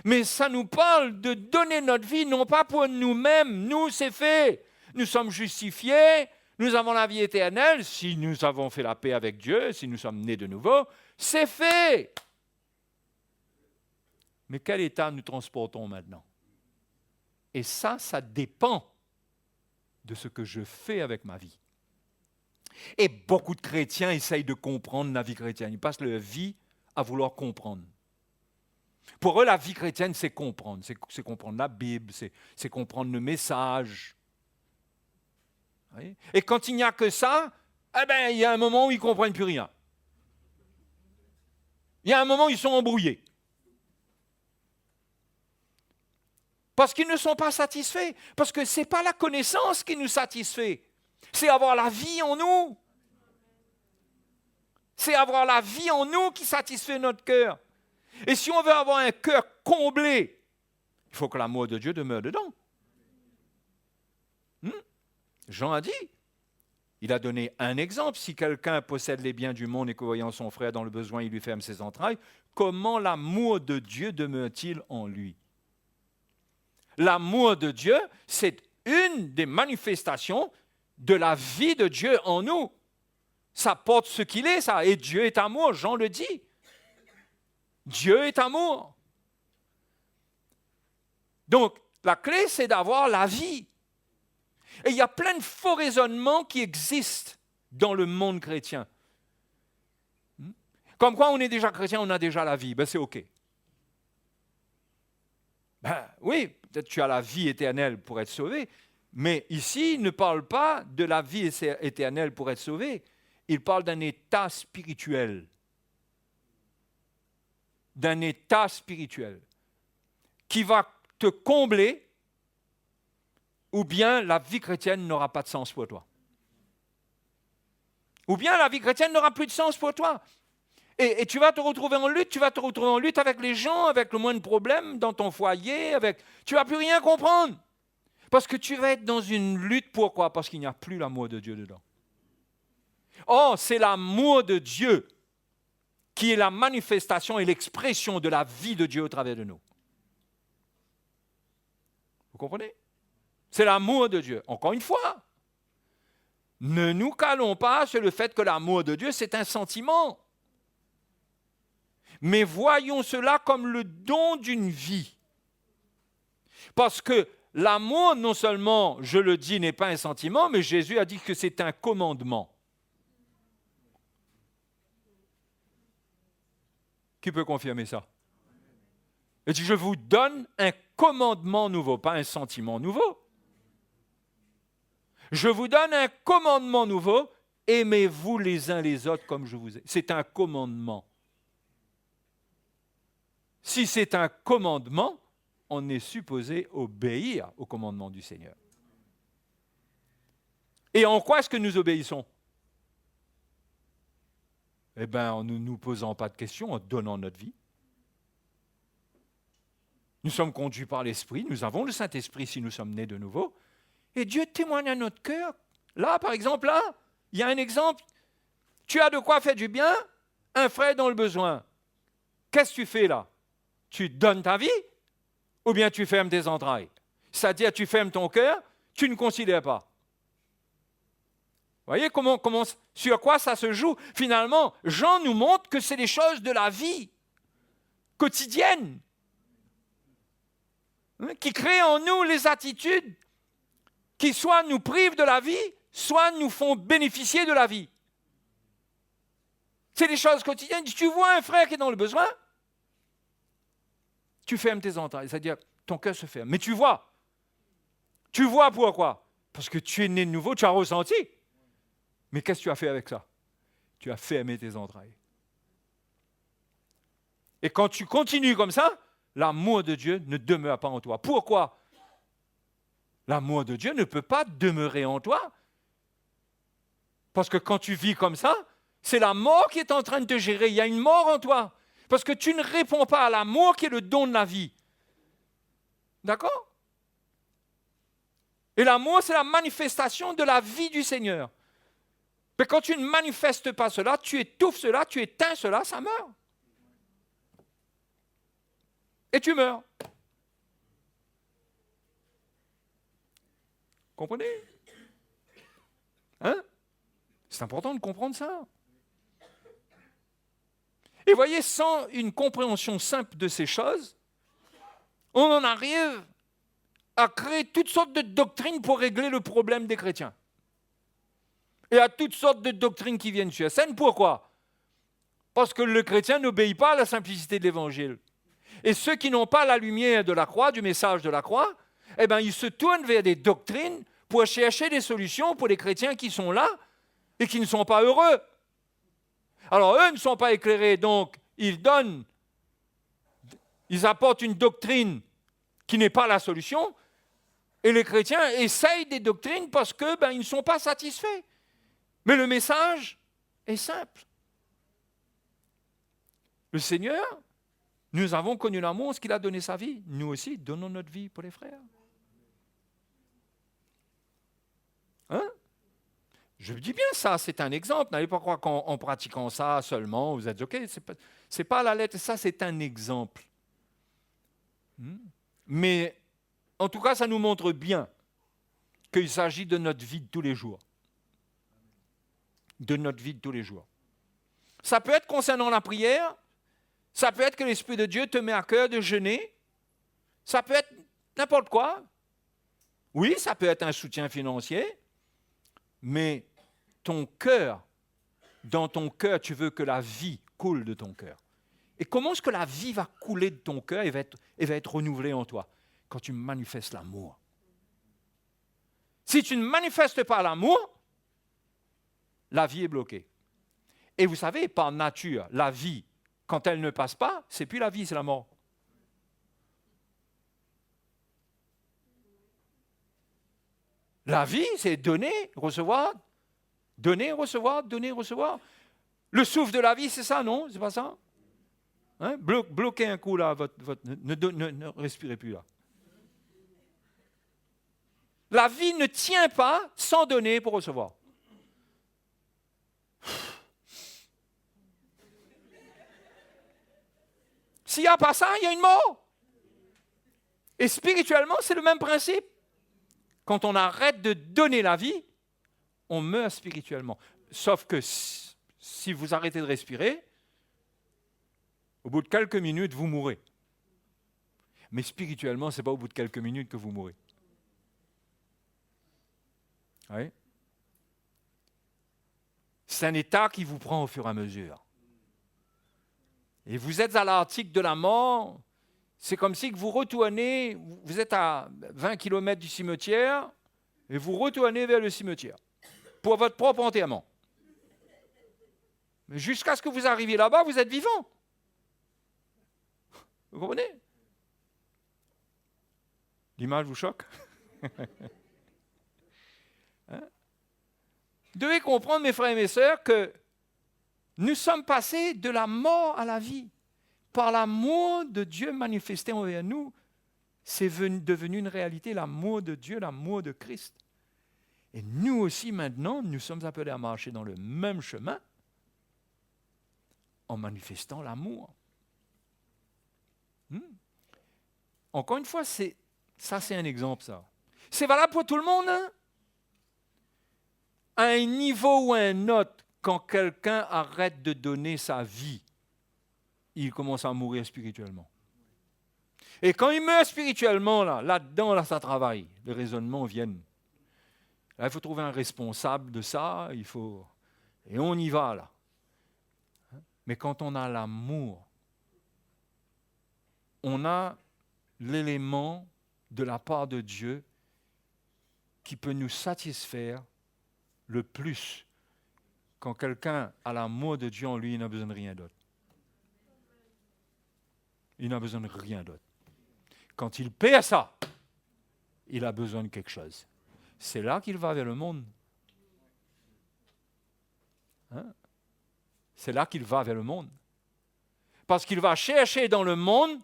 Mais ça nous parle de donner notre vie, non pas pour nous-mêmes. Nous, c'est fait. Nous sommes justifiés, nous avons la vie éternelle. Si nous avons fait la paix avec Dieu, si nous sommes nés de nouveau, c'est fait. Mais quel état nous transportons maintenant? Et ça dépend de ce que je fais avec ma vie. Et beaucoup de chrétiens essayent de comprendre la vie chrétienne. Ils passent leur vie à vouloir comprendre. Pour eux, la vie chrétienne, c'est comprendre. C'est comprendre la Bible, c'est comprendre le message. Et quand il n'y a que ça, il y a un moment où ils ne comprennent plus rien. Il y a un moment où ils sont embrouillés. Parce qu'ils ne sont pas satisfaits. Parce que ce n'est pas la connaissance qui nous satisfait. C'est avoir la vie en nous. C'est avoir la vie en nous qui satisfait notre cœur. Et si on veut avoir un cœur comblé, il faut que l'amour de Dieu demeure dedans. Jean a dit, il a donné un exemple. Si quelqu'un possède les biens du monde et que voyant son frère dans le besoin, il lui ferme ses entrailles, comment l'amour de Dieu demeure-t-il en lui? L'amour de Dieu, c'est une des manifestations de la vie de Dieu en nous. Ça porte ce qu'il est, ça. Et Dieu est amour, Jean le dit. Dieu est amour. Donc, la clé, c'est d'avoir la vie. Et il y a plein de faux raisonnements qui existent dans le monde chrétien. Comme quoi on est déjà chrétien, on a déjà la vie. C'est OK. Oui, peut-être tu as la vie éternelle pour être sauvé, mais ici, il ne parle pas de la vie éternelle pour être sauvé. Il parle d'un état spirituel. D'un état spirituel qui va te combler, ou bien la vie chrétienne n'aura pas de sens pour toi. Ou bien la vie chrétienne n'aura plus de sens pour toi. Et tu vas te retrouver en lutte, avec les gens, avec le moins de problèmes dans ton foyer, tu ne vas plus rien comprendre. Parce que tu vas être dans une lutte, pourquoi? Parce qu'il n'y a plus l'amour de Dieu dedans. Or, c'est l'amour de Dieu qui est la manifestation et l'expression de la vie de Dieu au travers de nous. Vous comprenez? C'est l'amour de Dieu. Encore une fois, ne nous calons pas sur le fait que l'amour de Dieu, c'est un sentiment. Mais voyons cela comme le don d'une vie. Parce que l'amour, non seulement, je le dis, n'est pas un sentiment, mais Jésus a dit que c'est un commandement. Qui peut confirmer ça? Il dit, je vous donne un commandement nouveau, pas un sentiment nouveau. Je vous donne un commandement nouveau, aimez-vous les uns les autres comme je vous aime. C'est un commandement. Si c'est un commandement, on est supposé obéir au commandement du Seigneur. Et en quoi est-ce que nous obéissons? En ne nous posant pas de questions, en donnant notre vie. Nous sommes conduits par l'Esprit, nous avons le Saint-Esprit si nous sommes nés de nouveau, et Dieu témoigne à notre cœur. Là, par exemple, il y a un exemple. Tu as de quoi faire du bien, un frère dans le besoin. Qu'est-ce que tu fais là? Tu donnes ta vie ou bien tu fermes tes entrailles? C'est-à-dire, tu fermes ton cœur, tu ne considères pas. Vous voyez sur quoi ça se joue? Finalement, Jean nous montre que c'est des choses de la vie quotidienne. qui crée en nous les attitudes qui soit nous privent de la vie, soit nous font bénéficier de la vie. C'est des choses quotidiennes. Tu vois un frère qui est dans le besoin, tu fermes tes entrailles, c'est-à-dire ton cœur se ferme. Mais tu vois. Tu vois pourquoi? Parce que tu es né de nouveau, tu as ressenti. Mais qu'est-ce que tu as fait avec ça? Tu as fermé tes entrailles. Et quand tu continues comme ça, l'amour de Dieu ne demeure pas en toi. Pourquoi? L'amour de Dieu ne peut pas demeurer en toi. Parce que quand tu vis comme ça, c'est la mort qui est en train de te gérer. Il y a une mort en toi. Parce que tu ne réponds pas à l'amour qui est le don de la vie. D'accord? Et l'amour, c'est la manifestation de la vie du Seigneur. Mais quand tu ne manifestes pas cela, tu étouffes cela, tu éteins cela, ça meurt. Et tu meurs. Comprenez? Hein? C'est important de comprendre ça. Et voyez, sans une compréhension simple de ces choses, on en arrive à créer toutes sortes de doctrines pour régler le problème des chrétiens. Et à toutes sortes de doctrines qui viennent sur la scène. Pourquoi? Parce que le chrétien n'obéit pas à la simplicité de l'évangile. Et ceux qui n'ont pas la lumière de la croix, du message de la croix, eh bien, ils se tournent vers des doctrines pour chercher des solutions pour les chrétiens qui sont là et qui ne sont pas heureux. Alors, eux ne sont pas éclairés, donc ils apportent une doctrine qui n'est pas la solution, et les chrétiens essayent des doctrines parce que ils ne sont pas satisfaits. Mais le message est simple. Le Seigneur, nous avons connu l'amour parce qu'il a donné sa vie. Nous aussi, donnons notre vie pour les frères. Hein? Je dis bien ça, c'est un exemple. N'allez pas croire qu'en pratiquant ça seulement, vous êtes OK. C'est pas la lettre, ça c'est un exemple. Mais en tout cas, ça nous montre bien qu'il s'agit de notre vie de tous les jours. De notre vie de tous les jours. Ça peut être concernant la prière, ça peut être que l'Esprit de Dieu te met à cœur de jeûner, ça peut être n'importe quoi. Oui, ça peut être un soutien financier, mais ton cœur, dans ton cœur, tu veux que la vie coule de ton cœur. Et comment est-ce que la vie va couler de ton cœur et va être renouvelée en toi? Quand tu manifestes l'amour. Si tu ne manifestes pas l'amour, la vie est bloquée. Et vous savez, par nature, la vie, quand elle ne passe pas, c'est plus la vie, c'est la mort. La vie, c'est donner, recevoir, donner, recevoir, donner, recevoir. Le souffle de la vie, c'est ça, non? C'est pas ça? Hein? Bloquez un coup là, ne respirez plus là. La vie ne tient pas sans donner pour recevoir. S'il n'y a pas ça, il y a une mort. Et spirituellement, c'est le même principe. Quand on arrête de donner la vie, on meurt spirituellement. Sauf que si vous arrêtez de respirer, au bout de quelques minutes, vous mourrez. Mais spirituellement, ce n'est pas au bout de quelques minutes que vous mourrez. Oui. C'est un état qui vous prend au fur et à mesure. Et vous êtes à l'article de la mort, c'est comme si vous retournez, vous êtes à 20 km du cimetière, et vous retournez vers le cimetière, pour votre propre enterrement. Mais jusqu'à ce que vous arriviez là-bas, vous êtes vivant. Vous comprenez? L'image vous choque? Hein? Vous devez comprendre, mes frères et mes sœurs, que nous sommes passés de la mort à la vie. Par l'amour de Dieu manifesté envers nous, c'est devenu une réalité, l'amour de Dieu, l'amour de Christ. Et nous aussi, maintenant, nous sommes appelés à marcher dans le même chemin en manifestant l'amour. Encore une fois, c'est un exemple, ça. C'est valable pour tout le monde, hein? À un niveau ou à un autre, quand quelqu'un arrête de donner sa vie, il commence à mourir spirituellement. Et quand il meurt spirituellement, là-dedans, ça travaille. Les raisonnements viennent. Là, il faut trouver un responsable de ça, et on y va, là. Mais quand on a l'amour, on a l'élément de la part de Dieu qui peut nous satisfaire le plus. Quand quelqu'un a l'amour de Dieu en lui, il n'a besoin de rien d'autre. Il n'a besoin de rien d'autre. Quand il perd ça, il a besoin de quelque chose. C'est là qu'il va vers le monde. C'est là qu'il va vers le monde. Parce qu'il va chercher dans le monde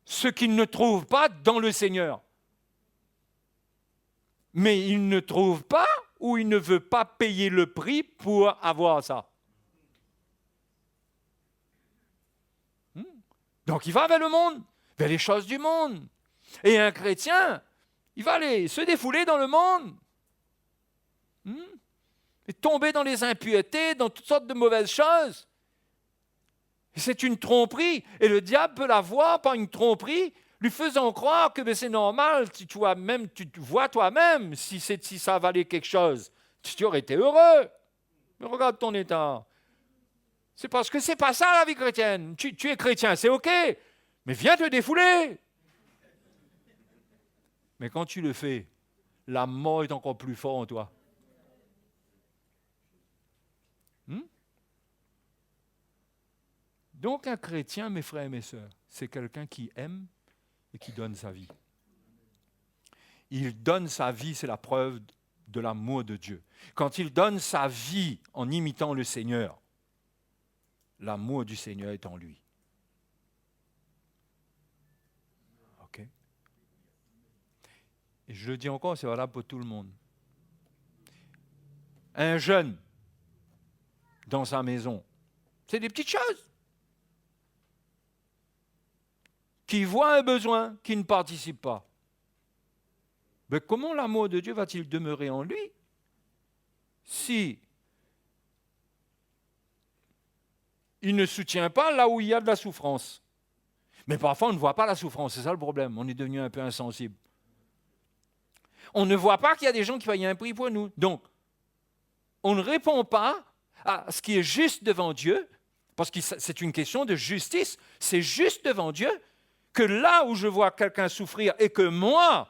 ce qu'il ne trouve pas dans le Seigneur. Mais il ne trouve pas ou il ne veut pas payer le prix pour avoir ça. Donc il va vers le monde, vers les choses du monde. Et un chrétien, il va aller se défouler dans le monde. Et tomber dans les impuretés, dans toutes sortes de mauvaises choses. Et c'est une tromperie. Et le diable peut la voir par une tromperie, lui faisant croire que c'est normal, si tu vois toi-même si ça valait quelque chose. Tu aurais été heureux. Mais regarde ton état. C'est parce que c'est pas ça la vie chrétienne. Tu es chrétien, c'est OK. Mais viens te défouler. Mais quand tu le fais, la mort est encore plus forte en toi. Donc un chrétien, mes frères et mes sœurs, c'est quelqu'un qui aime et qui donne sa vie. Il donne sa vie, c'est la preuve de l'amour de Dieu. Quand il donne sa vie en imitant le Seigneur, l'amour du Seigneur est en lui. OK? Et je le dis encore, c'est valable pour tout le monde. Un jeune dans sa maison, c'est des petites choses. Qui voit un besoin, qui ne participe pas. Mais comment l'amour de Dieu va-t-il demeurer en lui si il ne soutient pas là où il y a de la souffrance? Mais parfois, on ne voit pas la souffrance, c'est ça le problème. On est devenu un peu insensible. On ne voit pas qu'il y a des gens qui payent un prix pour nous. Donc, on ne répond pas à ce qui est juste devant Dieu, parce que c'est une question de justice. C'est juste devant Dieu que là où je vois quelqu'un souffrir et que moi,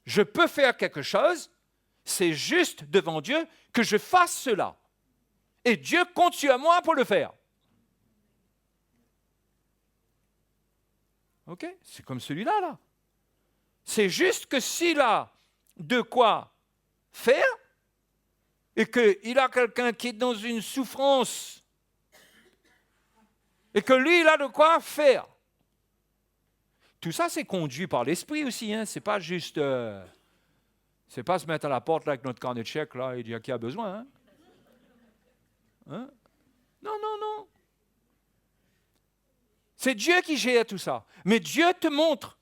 je peux faire quelque chose, c'est juste devant Dieu que je fasse cela. Et Dieu compte sur moi pour le faire. OK? C'est comme celui-là, là. C'est juste que s'il a de quoi faire et qu'il a quelqu'un qui est dans une souffrance et que lui, il a de quoi faire. Tout ça, c'est conduit par l'esprit aussi. Hein? C'est pas juste... c'est pas se mettre à la porte là, avec notre carnet de chèques là, et dire qui a besoin. Hein? Hein? Non, non, non. C'est Dieu qui gère tout ça. Mais Dieu te montre.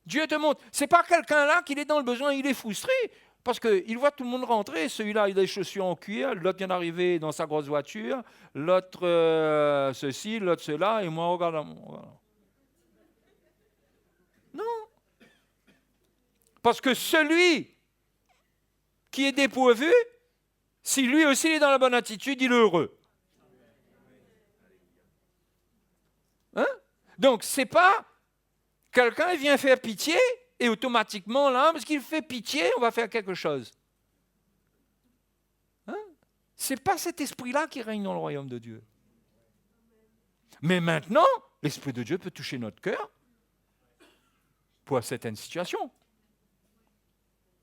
Dieu te montre. C'est pas quelqu'un là qui est dans le besoin, il est frustré. Parce qu'il voit tout le monde rentrer. Celui-là, il a des chaussures en cuir. L'autre vient d'arriver dans sa grosse voiture. L'autre, ceci, l'autre, cela. Et moi, regarde. Non. Parce que celui qui est dépourvu, si lui aussi est dans la bonne attitude, il est heureux. Hein? Donc, c'est pas quelqu'un vient faire pitié et automatiquement, là, parce qu'il fait pitié, on va faire quelque chose. Hein? C'est pas cet esprit-là qui règne dans le royaume de Dieu. Mais maintenant, l'Esprit de Dieu peut toucher notre cœur pour certaines situations.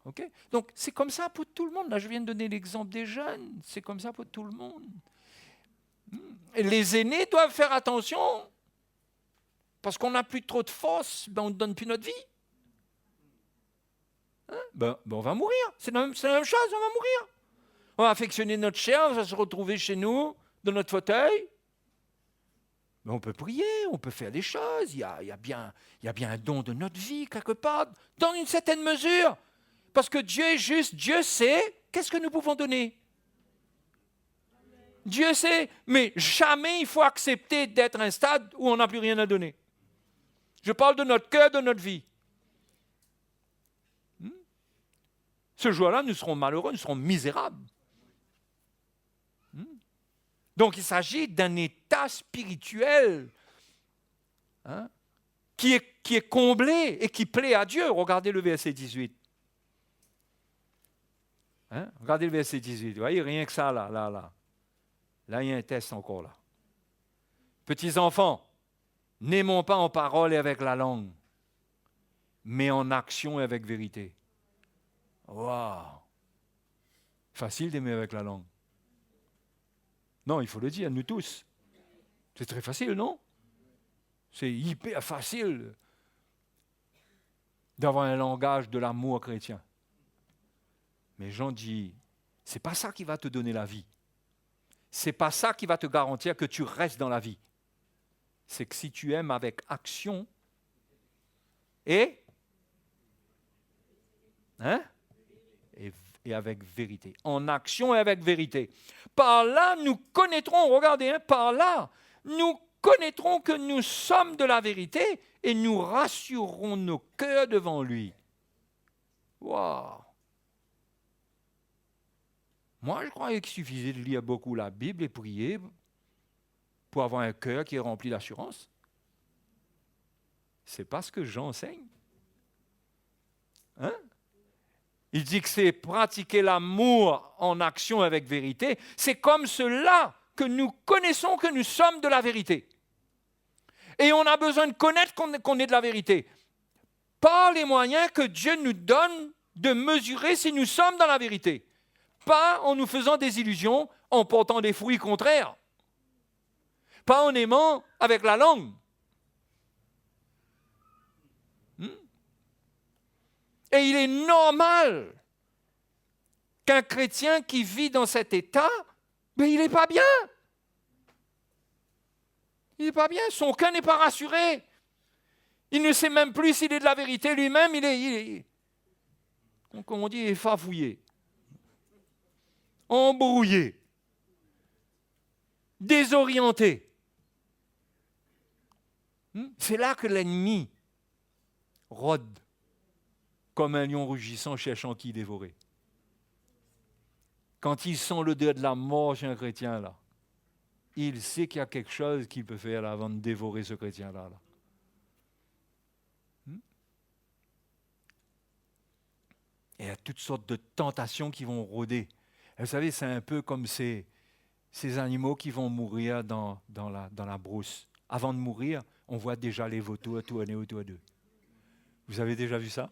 Okay? Donc, c'est comme ça pour tout le monde. Là, je viens de donner l'exemple des jeunes. C'est comme ça pour tout le monde. Et les aînés doivent faire attention. Parce qu'on n'a plus trop de force, on ne donne plus notre vie. Hein? On va mourir. C'est la même chose, on va mourir. On va affectionner notre chair, on va se retrouver chez nous, dans notre fauteuil. Mais on peut prier, on peut faire des choses. Il y a bien un don de notre vie, quelque part, dans une certaine mesure. Parce que Dieu est juste, Dieu sait qu'est-ce que nous pouvons donner. Dieu sait, mais jamais il faut accepter d'être à un stade où on n'a plus rien à donner. Je parle de notre cœur, de notre vie. Ce jour-là, nous serons malheureux, nous serons misérables. Donc, il s'agit d'un état spirituel qui est comblé et qui plaît à Dieu. Regardez le verset 18. Regardez le verset 18. Vous voyez, rien que ça, là. Là, il y a un test encore, là. Petits enfants, n'aimons pas en parole et avec la langue, mais en action et avec vérité. Waouh! Facile d'aimer avec la langue. Non, il faut le dire, nous tous. C'est très facile, non? C'est hyper facile d'avoir un langage de l'amour chrétien. Mais Jean dit, c'est pas ça qui va te donner la vie. C'est pas ça qui va te garantir que tu restes dans la vie. C'est que si tu aimes avec action et avec vérité. En action et avec vérité. Par là, nous connaîtrons, regardez, par là, nous connaîtrons que nous sommes de la vérité et nous rassurerons nos cœurs devant lui. Waouh! Moi, je croyais qu'il suffisait de lire beaucoup la Bible et prier pour avoir un cœur qui est rempli d'assurance. C'est pas ce que j'enseigne. Il dit que c'est pratiquer l'amour en action avec vérité. C'est comme cela que nous connaissons que nous sommes de la vérité. Et on a besoin de connaître qu'on est de la vérité. Par les moyens que Dieu nous donne de mesurer si nous sommes dans la vérité. Pas en nous faisant des illusions, en portant des fruits contraires. Pas en aimant avec la langue. Et il est normal qu'un chrétien qui vit dans cet état, il n'est pas bien. Il n'est pas bien, son cœur n'est pas rassuré. Il ne sait même plus s'il est de la vérité lui-même, il est comme on dit, effafouillé, embrouillé, désorienté. C'est là que l'ennemi rôde comme un lion rugissant cherchant qui dévorer. Quand il sent l'odeur de la mort chez un chrétien, là, il sait qu'il y a quelque chose qu'il peut faire là, avant de dévorer ce chrétien-là. Et il y a toutes sortes de tentations qui vont rôder. Et vous savez, c'est un peu comme ces animaux qui vont mourir dans la brousse. Avant de mourir, on voit déjà les vautours tourner autour d'eux. Vous avez déjà vu ça?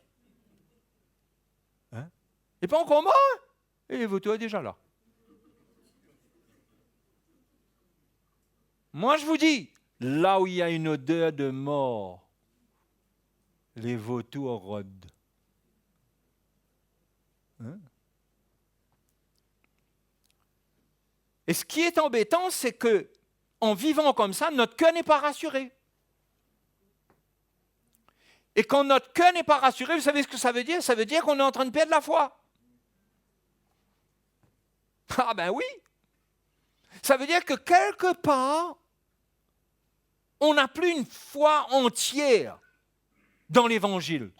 Et pas encore mort, et les vautours sont déjà là. Moi, je vous dis, là où il y a une odeur de mort, les vautours rôdent. Et ce qui est embêtant, c'est que, en vivant comme ça, notre cœur n'est pas rassuré. Et quand notre cœur n'est pas rassuré, vous savez ce que ça veut dire? Ça veut dire qu'on est en train de perdre la foi. Ah ben oui! Ça veut dire que quelque part, on n'a plus une foi entière dans l'Évangile.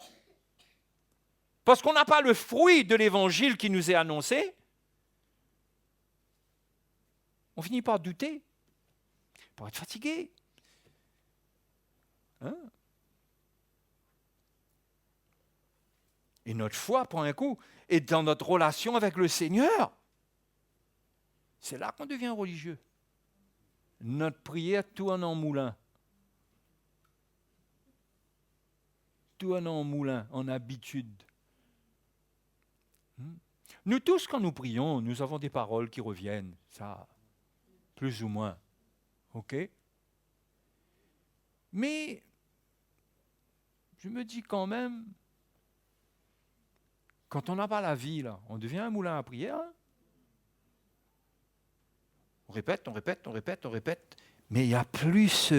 Parce qu'on n'a pas le fruit de l'Évangile qui nous est annoncé. On finit par douter, par être fatigué. Et notre foi, prend un coup, est dans notre relation avec le Seigneur. C'est là qu'on devient religieux. Notre prière tourne en moulin. Tourne en moulin, en habitude. Nous tous, quand nous prions, nous avons des paroles qui reviennent. Ça, plus ou moins. OK? Mais, je me dis quand même, quand on n'a pas la vie, là, on devient un moulin à prière. On répète, mais il n'y a plus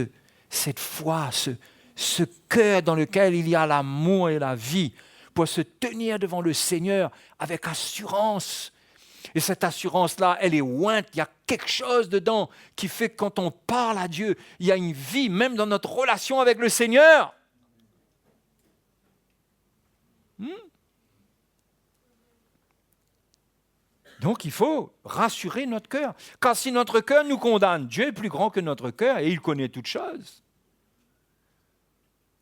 cette foi, ce cœur dans lequel il y a l'amour et la vie pour se tenir devant le Seigneur avec assurance Et cette assurance-là, elle est ointe. Il y a quelque chose dedans qui fait que quand on parle à Dieu, il y a une vie, même dans notre relation avec le Seigneur. Donc il faut rassurer notre cœur. Car si notre cœur nous condamne, Dieu est plus grand que notre cœur et il connaît toutes choses.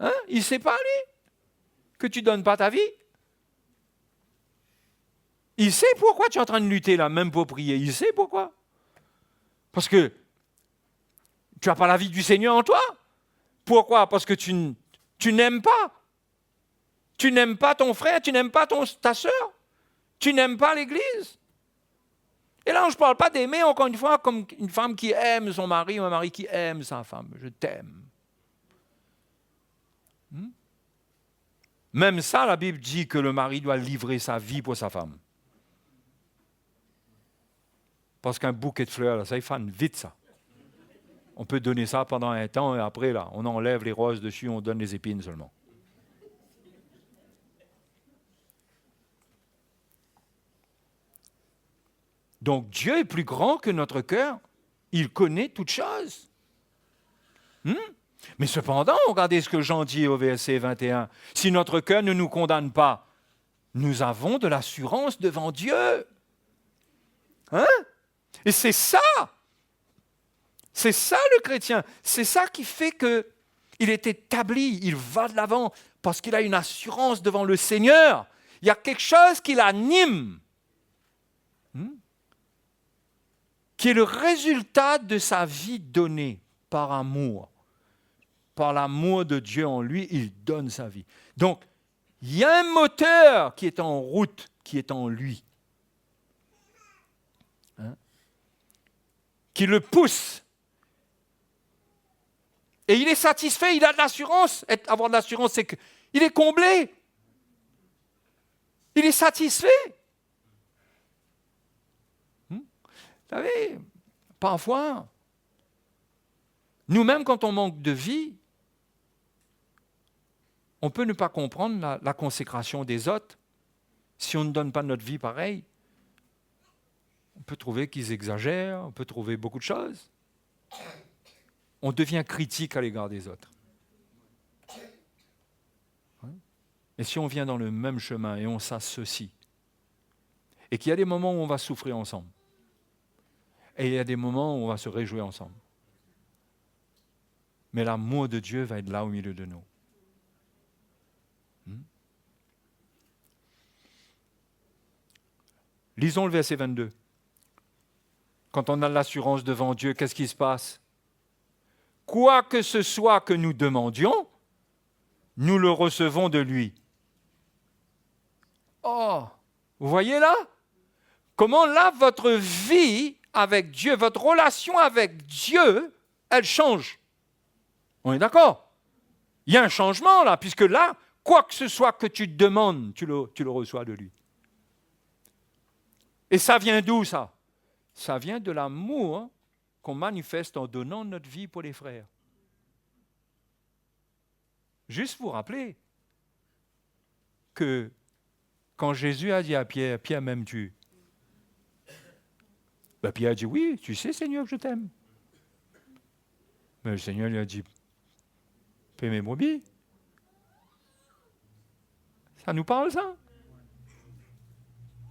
Hein? Il ne sait pas, lui, que tu ne donnes pas ta vie. Il sait pourquoi tu es en train de lutter là, même pour prier. Il sait pourquoi. Parce que tu n'as pas la vie du Seigneur en toi. Pourquoi? Parce que tu n'aimes pas. Tu n'aimes pas ton frère, tu n'aimes pas ta sœur. Tu n'aimes pas l'Église. Et là, je ne parle pas d'aimer, encore une fois, comme une femme qui aime son mari ou un mari qui aime sa femme. Je t'aime. Même ça, la Bible dit que le mari doit livrer sa vie pour sa femme. Parce qu'un bouquet de fleurs, là, ça fane vite, ça. On peut donner ça pendant un temps et après, là, on enlève les roses dessus, on donne les épines seulement. Donc Dieu est plus grand que notre cœur. Il connaît toutes choses. Mais cependant, regardez ce que Jean dit au verset 21. Si notre cœur ne nous condamne pas, nous avons de l'assurance devant Dieu. Hein? Et c'est ça le chrétien. C'est ça qui fait qu'il est établi, il va de l'avant parce qu'il a une assurance devant le Seigneur. Il y a quelque chose qui l'anime. Qui est le résultat de sa vie donnée par amour. Par l'amour de Dieu en lui, il donne sa vie. Donc, il y a un moteur qui est en route, qui est en lui. Qui le pousse. Et il est satisfait, il a de l'assurance. Avoir de l'assurance, c'est qu'il est comblé. Il est satisfait. Vous savez, parfois, nous-mêmes, quand on manque de vie, on peut ne pas comprendre la consécration des autres. Si on ne donne pas notre vie pareil, on peut trouver qu'ils exagèrent, on peut trouver beaucoup de choses. On devient critique à l'égard des autres. Et si on vient dans le même chemin et on s'associe, et qu'il y a des moments où on va souffrir ensemble, et il y a des moments où on va se réjouir ensemble. Mais l'amour de Dieu va être là au milieu de nous. Lisons le verset 22. Quand on a l'assurance devant Dieu, qu'est-ce qui se passe? Quoi que ce soit que nous demandions, nous le recevons de lui. Oh, vous voyez là? Comment là, votre vie avec Dieu, votre relation avec Dieu, elle change. On est d'accord? Il y a un changement là, puisque là, quoi que ce soit que tu demandes, tu le reçois de lui. Et ça vient d'où ça? Ça vient de l'amour qu'on manifeste en donnant notre vie pour les frères. Juste vous rappeler que quand Jésus a dit à Pierre, Pierre m'aimes-tu? Ben Pierre a dit, oui, tu sais Seigneur que je t'aime. Mais le Seigneur lui a dit, paie mes brebis. Ça nous parle ça?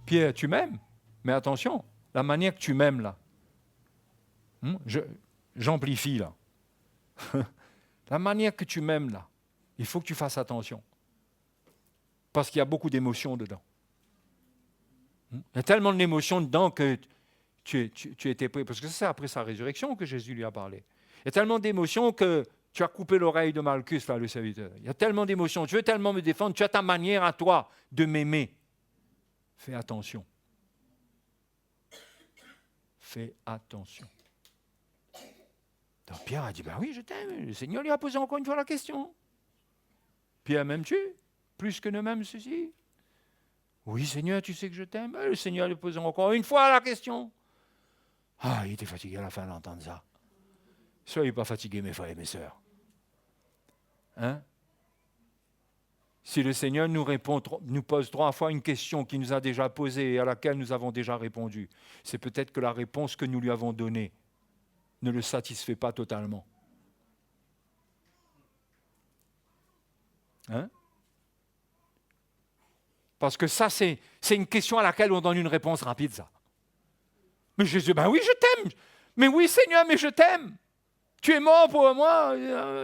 Pierre, tu m'aimes? Mais attention, la manière que tu m'aimes là, j'amplifie là. La manière que tu m'aimes là, il faut que tu fasses attention. Parce qu'il y a beaucoup d'émotions dedans. Il y a tellement d'émotions dedans que tu étais prêt. Parce que c'est après sa résurrection que Jésus lui a parlé. Il y a tellement d'émotions que tu as coupé l'oreille de Malchus, là, le serviteur. Il y a tellement d'émotions. Tu veux tellement me défendre. Tu as ta manière à toi de m'aimer. Fais attention. Fais attention. Donc Pierre a dit, ben oui, je t'aime. Le Seigneur lui a posé encore une fois la question. Pierre, m'aimes-tu? Plus que ne m'aime ceci? Oui, Seigneur, tu sais que je t'aime. Le Seigneur lui pose encore une fois la question. Ah, il était fatigué à la fin d'entendre ça. Soyez pas fatigués, mes frères et mes sœurs. Hein? Si le Seigneur nous pose 3 fois une question qu'il nous a déjà posée et à laquelle nous avons déjà répondu, c'est peut-être que la réponse que nous lui avons donnée ne le satisfait pas totalement. Hein? Parce que ça, c'est une question à laquelle on donne une réponse rapide, ça. Mais Jésus, ben oui, je t'aime. Mais oui, Seigneur, mais je t'aime. Tu es mort pour moi,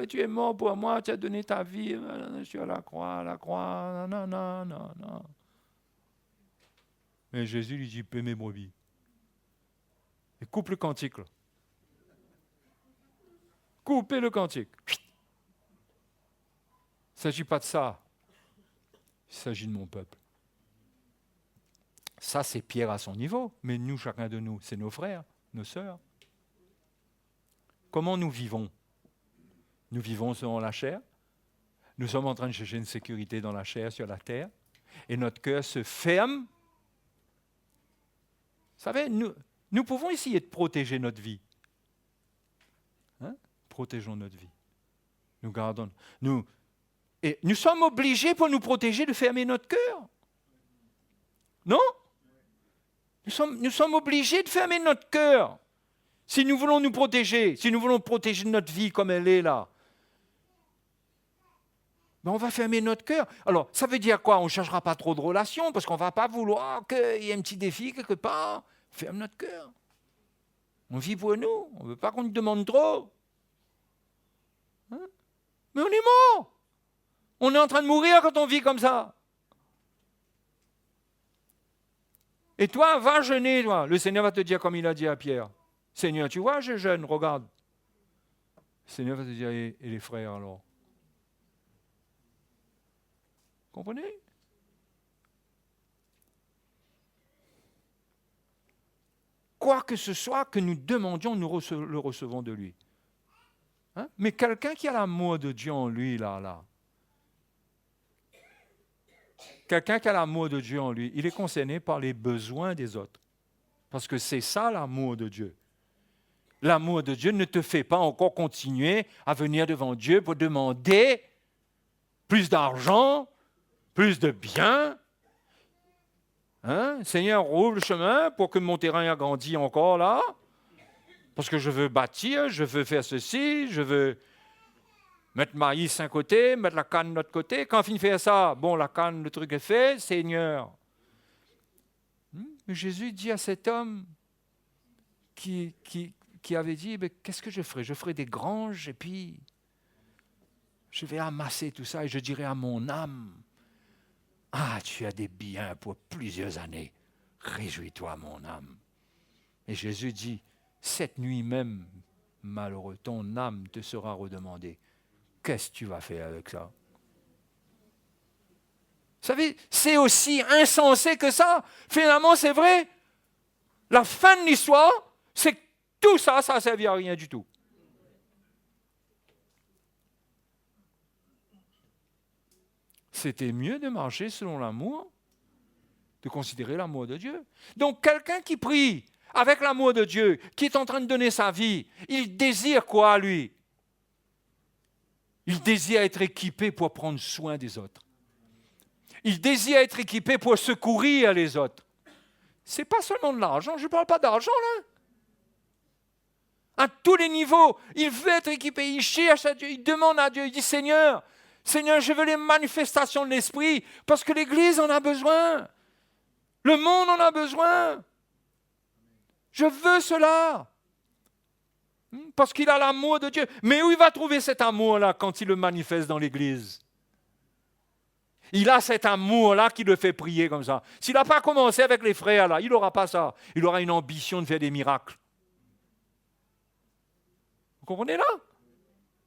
tu es mort pour moi, tu as donné ta vie sur la croix, non, non, non, non. Mais Jésus lui dit, paie mes brebis. Et coupe le cantique. Là. Coupez le cantique. Il ne s'agit pas de ça. Il s'agit de mon peuple. Ça, c'est Pierre à son niveau. Mais nous, chacun de nous, c'est nos frères, nos sœurs. Comment nous vivons ? Nous vivons selon la chair. Nous sommes en train de chercher une sécurité dans la chair, sur la terre. Et notre cœur se ferme. Vous savez, nous pouvons essayer de protéger notre vie. Hein? Protégeons notre vie. Nous gardons. Et nous sommes obligés, pour nous protéger, de fermer notre cœur. Non ? Nous sommes obligés de fermer notre cœur. Si nous voulons nous protéger, si nous voulons protéger notre vie comme elle est là, ben on va fermer notre cœur. Alors, ça veut dire quoi ? On ne cherchera pas trop de relations parce qu'on ne va pas vouloir qu'il y ait un petit défi quelque part. On ferme notre cœur. On vit pour nous. On ne veut pas qu'on nous demande trop. Hein ? Mais on est mort. On est en train de mourir quand on vit comme ça. Et toi, va jeûner, toi. Le Seigneur va te dire comme il a dit à Pierre. Seigneur, tu vois, je jeûne, regarde. Le Seigneur va te dire, et les frères alors ? Comprenez ? Quoi que ce soit que nous demandions, nous le recevons de lui. Hein ? Mais quelqu'un qui a l'amour de Dieu en lui, là. Quelqu'un qui a l'amour de Dieu en lui, il est concerné par les besoins des autres. Parce que c'est ça l'amour de Dieu. L'amour de Dieu ne te fait pas encore continuer à venir devant Dieu pour demander plus d'argent, plus de biens. Hein? Seigneur, rouvre le chemin pour que mon terrain agrandisse encore là. Parce que je veux bâtir, je veux faire ceci, je veux mettre maïs d'un côté, mettre la canne de l'autre côté. Quand on finit de faire ça, bon, la canne, le truc est fait, Seigneur. Mais Jésus dit à cet homme qui avait dit, qu'est-ce que je ferai ? Je ferai des granges et puis je vais amasser tout ça et je dirai à mon âme, ah, tu as des biens pour plusieurs années. Réjouis-toi, mon âme. Et Jésus dit, cette nuit même, malheureux, ton âme te sera redemandée. Qu'est-ce que tu vas faire avec ça ? Vous savez, c'est aussi insensé que ça. Finalement, c'est vrai. La fin de l'histoire, c'est que tout ça, ça ne servit à rien du tout. C'était mieux de marcher selon l'amour, de considérer l'amour de Dieu. Donc, quelqu'un qui prie avec l'amour de Dieu, qui est en train de donner sa vie, il désire quoi, lui ? Il désire être équipé pour prendre soin des autres. Il désire être équipé pour secourir les autres. Ce n'est pas seulement de l'argent, je ne parle pas d'argent là. À tous les niveaux, il veut être équipé, il cherche à Dieu, il demande à Dieu, il dit Seigneur, je veux les manifestations de l'Esprit, parce que l'Église en a besoin. Le monde en a besoin. Je veux cela. Parce qu'il a l'amour de Dieu. Mais où il va trouver cet amour-là quand il le manifeste dans l'Église ? Il a cet amour-là qui le fait prier comme ça. S'il n'a pas commencé avec les frères, là, il n'aura pas ça. Il aura une ambition de faire des miracles. Vous comprenez là ?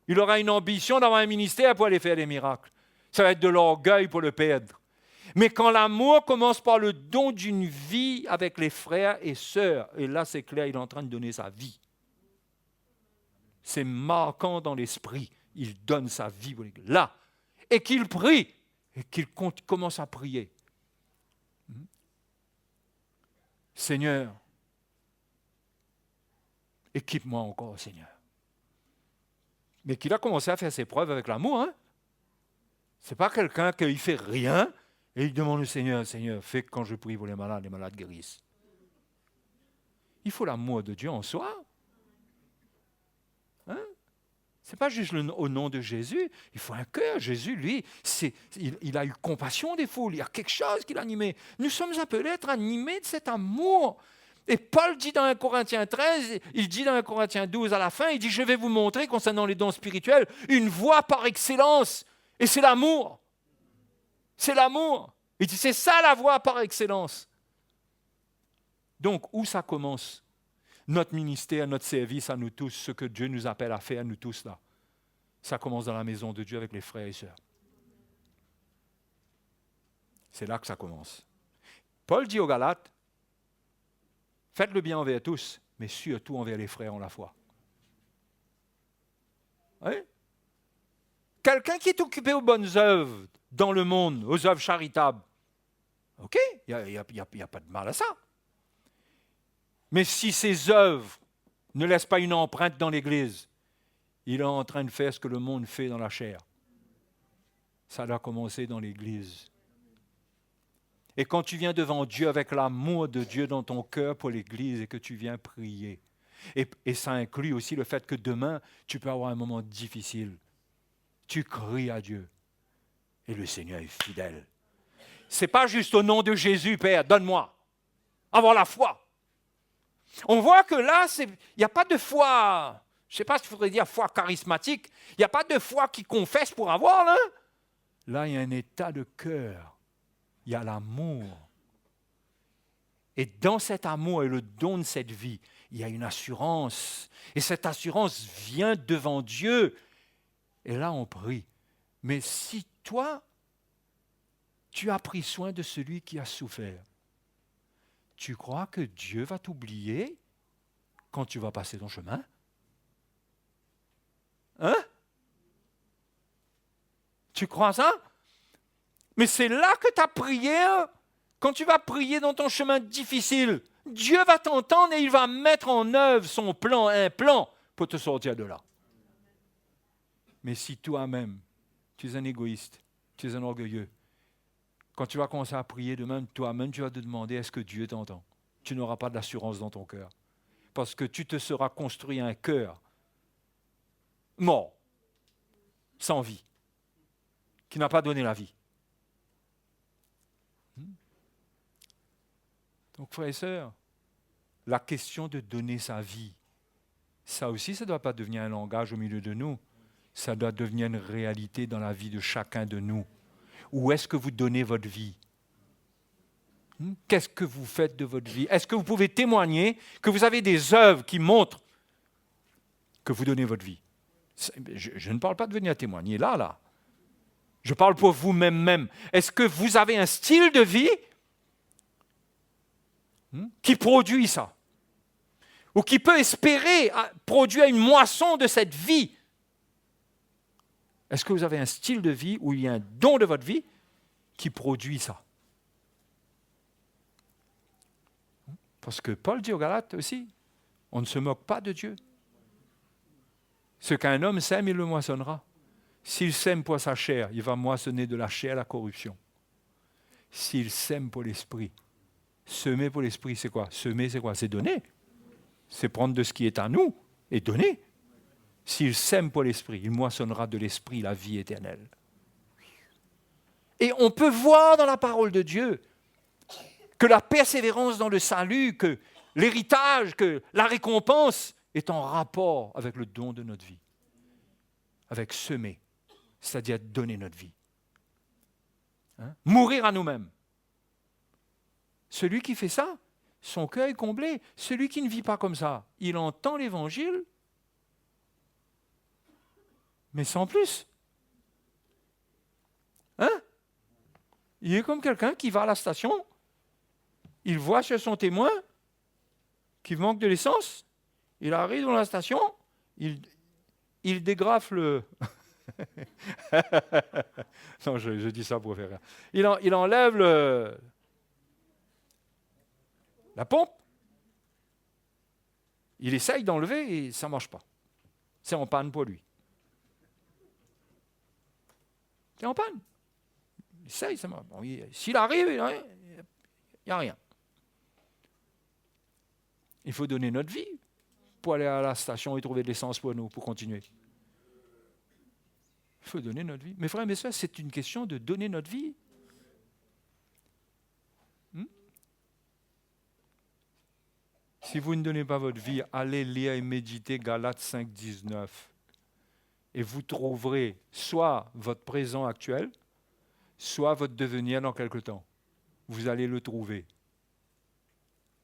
Il aura une ambition d'avoir un ministère pour aller faire des miracles. Ça va être de l'orgueil pour le perdre. Mais quand l'amour commence par le don d'une vie avec les frères et sœurs, et là c'est clair, il est en train de donner sa vie. C'est marquant dans l'esprit. Il donne sa vie pour l'Église. Là. Et qu'il prie. Et qu'il commence à prier. Seigneur, équipe-moi encore, Seigneur. Mais qu'il a commencé à faire ses preuves avec l'amour. Hein? Ce n'est pas quelqu'un qui ne fait rien et il demande au Seigneur, Seigneur, fais que quand je prie pour les malades guérissent. Il faut l'amour de Dieu en soi. Hein? Ce n'est pas juste au nom de Jésus, il faut un cœur. Jésus, lui, il a eu compassion des foules, il y a quelque chose qui l'animait. Nous sommes appelés à être animés de cet amour. Et Paul dit dans 1 Corinthiens 13, il dit dans 1 Corinthiens 12 à la fin, il dit, je vais vous montrer concernant les dons spirituels une voie par excellence. Et c'est l'amour. C'est l'amour. Il dit, c'est ça la voie par excellence. Donc, où ça commence ? Notre ministère, notre service à nous tous, ce que Dieu nous appelle à faire, nous tous là. Ça commence dans la maison de Dieu avec les frères et sœurs. C'est là que ça commence. Paul dit aux Galates, faites le bien envers tous, mais surtout envers les frères en la foi. Oui? Quelqu'un qui est occupé aux bonnes œuvres dans le monde, aux œuvres charitables, ok, il n'y a pas de mal à ça. Mais si ses œuvres ne laissent pas une empreinte dans l'Église, il est en train de faire ce que le monde fait dans la chair. Ça doit commencer dans l'Église. Et quand tu viens devant Dieu avec l'amour de Dieu dans ton cœur pour l'Église et que tu viens prier, et ça inclut aussi le fait que demain, tu peux avoir un moment difficile. Tu cries à Dieu et le Seigneur est fidèle. Ce n'est pas juste au nom de Jésus, Père, donne-moi. Avoir la foi. On voit que là, il n'y a pas de foi, je ne sais pas ce qu'il faudrait dire foi charismatique, il n'y a pas de foi qui confesse pour avoir, là. Là, il y a un état de cœur, il y a l'amour. Et dans cet amour et le don de cette vie, il y a une assurance. Et cette assurance vient devant Dieu. Et là, on prie. Mais si toi, tu as pris soin de celui qui a souffert, tu crois que Dieu va t'oublier quand tu vas passer ton chemin? Hein? Tu crois ça? Mais c'est là que ta prière, quand tu vas prier dans ton chemin difficile, Dieu va t'entendre et il va mettre en œuvre son plan, un plan pour te sortir de là. Mais si toi-même, tu es un égoïste, tu es un orgueilleux, quand tu vas commencer à prier demain, toi-même, tu vas te demander est-ce que Dieu t'entend? Tu n'auras pas d'assurance dans ton cœur. Parce que tu te seras construit un cœur mort, sans vie, qui n'a pas donné la vie. Donc, frères et sœurs, la question de donner sa vie, ça aussi, ça ne doit pas devenir un langage au milieu de nous. Ça doit devenir une réalité dans la vie de chacun de nous. Où est-ce que vous donnez votre vie? Qu'est-ce que vous faites de votre vie? Est-ce que vous pouvez témoigner que vous avez des œuvres qui montrent que vous donnez votre vie? Je ne parle pas de venir témoigner là. Je parle pour vous-même. Est-ce que vous avez un style de vie qui produit ça? Ou qui peut espérer produire une moisson de cette vie? Est-ce que vous avez un style de vie où il y a un don de votre vie qui produit ça? Parce que Paul dit aux Galates aussi, on ne se moque pas de Dieu. Ce qu'un homme sème, il le moissonnera. S'il sème pour sa chair, il va moissonner de la chair la corruption. S'il sème pour l'esprit, semer pour l'esprit, c'est quoi? Semer, c'est quoi? C'est donner. C'est prendre de ce qui est à nous et donner. S'il sème pour l'esprit, il moissonnera de l'esprit la vie éternelle. Et on peut voir dans la parole de Dieu que la persévérance dans le salut, que l'héritage, que la récompense est en rapport avec le don de notre vie. Avec semer, c'est-à-dire donner notre vie. Mourir à nous-mêmes. Celui qui fait ça, son cœur est comblé. Celui qui ne vit pas comme ça, il entend l'évangile, mais sans plus. Il est comme quelqu'un qui va à la station, il voit chez son témoin qu'il manque de l'essence, il arrive dans la station, il dégrafe le... non, je dis ça pour faire rire. Il enlève la pompe, il essaye d'enlever et ça ne marche pas. C'est en panne pour lui. Tu es en panne. Essaye, ça marche. Bon, s'il arrive, il n'y a rien. Il faut donner notre vie pour aller à la station et trouver de l'essence pour nous, pour continuer. Il faut donner notre vie. Mes frères et mes sœurs, c'est une question de donner notre vie. Si vous ne donnez pas votre vie, allez lire et méditer Galates 5, 19. Et vous trouverez soit votre présent actuel, soit votre devenir dans quelque temps. Vous allez le trouver.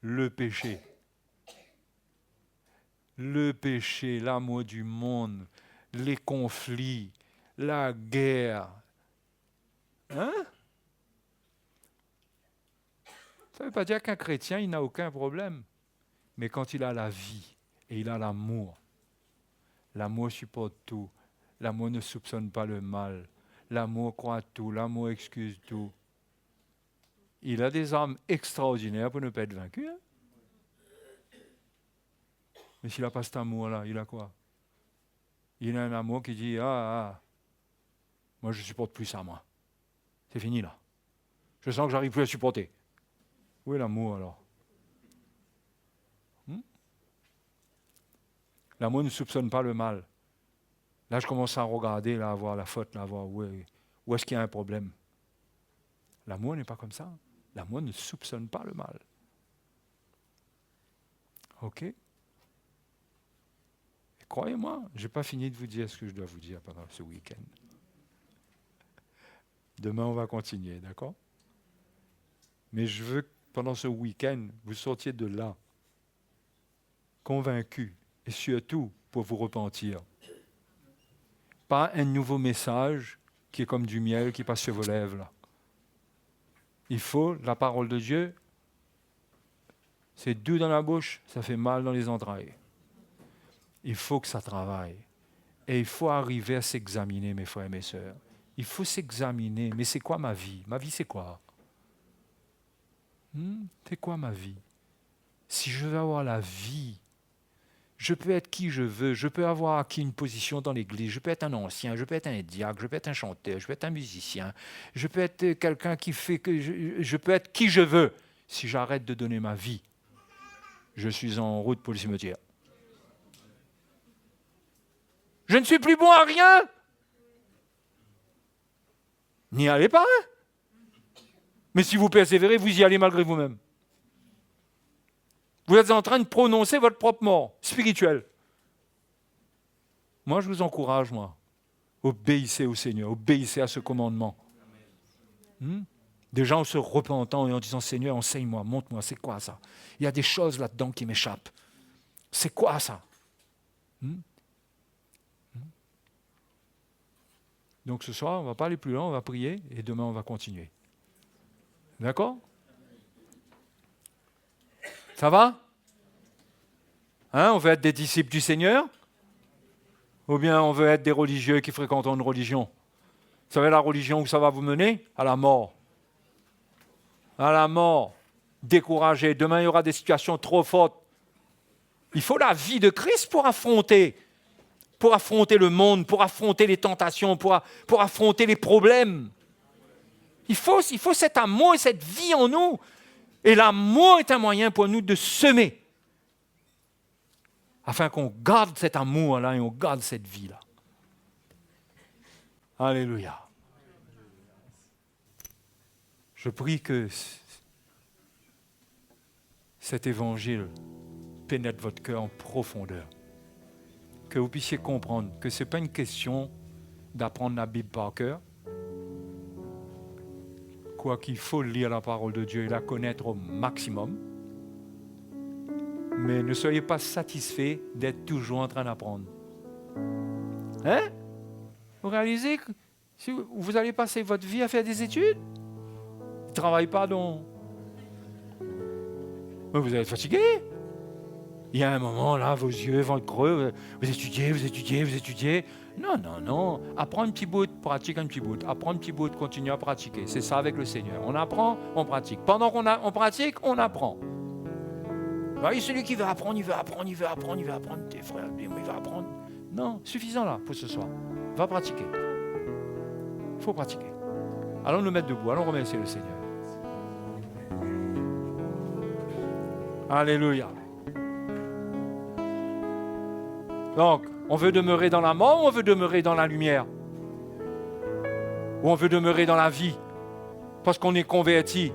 Le péché. Le péché, l'amour du monde, les conflits, la guerre. Hein? Ça ne veut pas dire qu'un chrétien, il n'a aucun problème. Mais quand il a la vie et il a l'amour supporte tout. L'amour ne soupçonne pas le mal. L'amour croit tout. L'amour excuse tout. Il a des armes extraordinaires pour ne pas être vaincu. Hein? Mais s'il n'a pas cet amour-là, il a quoi? Il a un amour qui dit moi je ne supporte plus ça, moi. C'est fini là. Je sens que j'arrive plus à supporter. Où est l'amour alors? L'amour ne soupçonne pas le mal. Là, je commence à regarder, là, à voir la faute, là, à voir où est-ce qu'il y a un problème. L'amour n'est pas comme ça. L'amour ne soupçonne pas le mal. OK? Et croyez-moi, je n'ai pas fini de vous dire ce que je dois vous dire pendant ce week-end. Demain, on va continuer, d'accord? Mais je veux que pendant ce week-end, vous sortiez de là, convaincus, et surtout pour vous repentir. Pas un nouveau message qui est comme du miel qui passe sur vos lèvres. Là. Il faut la parole de Dieu. C'est doux dans la bouche, ça fait mal dans les entrailles. Il faut que ça travaille. Et il faut arriver à s'examiner, mes frères et mes sœurs. Il faut s'examiner. Mais c'est quoi ma vie? Ma vie, c'est quoi? C'est quoi ma vie? Si je veux avoir la vie, je peux être qui je veux, je peux avoir acquis une position dans l'église, je peux être un ancien, je peux être un diacre, je peux être un chanteur, je peux être un musicien, je peux être quelqu'un qui fait que je peux être qui je veux. Si j'arrête de donner ma vie, je suis en route pour le cimetière. Je ne suis plus bon à rien. N'y allez pas. Mais si vous persévérez, vous y allez malgré vous-même. Vous êtes en train de prononcer votre propre mort spirituelle. Moi, je vous encourage, obéissez au Seigneur, obéissez à ce commandement. Déjà en se repentant et en disant, Seigneur, enseigne-moi, montre-moi, c'est quoi ça? Il y a des choses là-dedans qui m'échappent. C'est quoi ça? Donc ce soir, on ne va pas aller plus loin, on va prier et demain, on va continuer. D'accord? Ça va? On veut être des disciples du Seigneur? Ou bien on veut être des religieux qui fréquentent une religion? Vous savez la religion où ça va vous mener? À la mort. À la mort. Découragé. Demain, il y aura des situations trop fortes. Il faut la vie de Christ pour affronter le monde, pour affronter les tentations, pour affronter les problèmes. Il faut cet amour et cette vie en nous. Et l'amour est un moyen pour nous de semer, afin qu'on garde cet amour-là et on garde cette vie-là. Alléluia. Je prie que cet évangile pénètre votre cœur en profondeur. Que vous puissiez comprendre que ce n'est pas une question d'apprendre la Bible par cœur. Quoi qu'il faut lire la parole de Dieu et la connaître au maximum. Mais ne soyez pas satisfaits d'être toujours en train d'apprendre. Vous réalisez que si vous allez passer votre vie à faire des études, ne travaillez pas donc. Mais vous allez être fatigué. Il y a un moment là, vos yeux vont être creux, vous étudiez. Non. Apprends un petit bout, pratique un petit bout. Apprends un petit bout, continue à pratiquer. C'est ça avec le Seigneur. On apprend, on pratique. Pendant qu'on pratique, on apprend. Et celui qui veut apprendre, il veut apprendre. Tes frères, il veut apprendre. Non, suffisant là pour ce soir. Va pratiquer. faut pratiquer. Allons nous mettre debout, allons remercier le Seigneur. Alléluia. Donc, on veut demeurer dans la mort ou on veut demeurer dans la lumière? Ou on veut demeurer dans la vie? Parce qu'on est converti.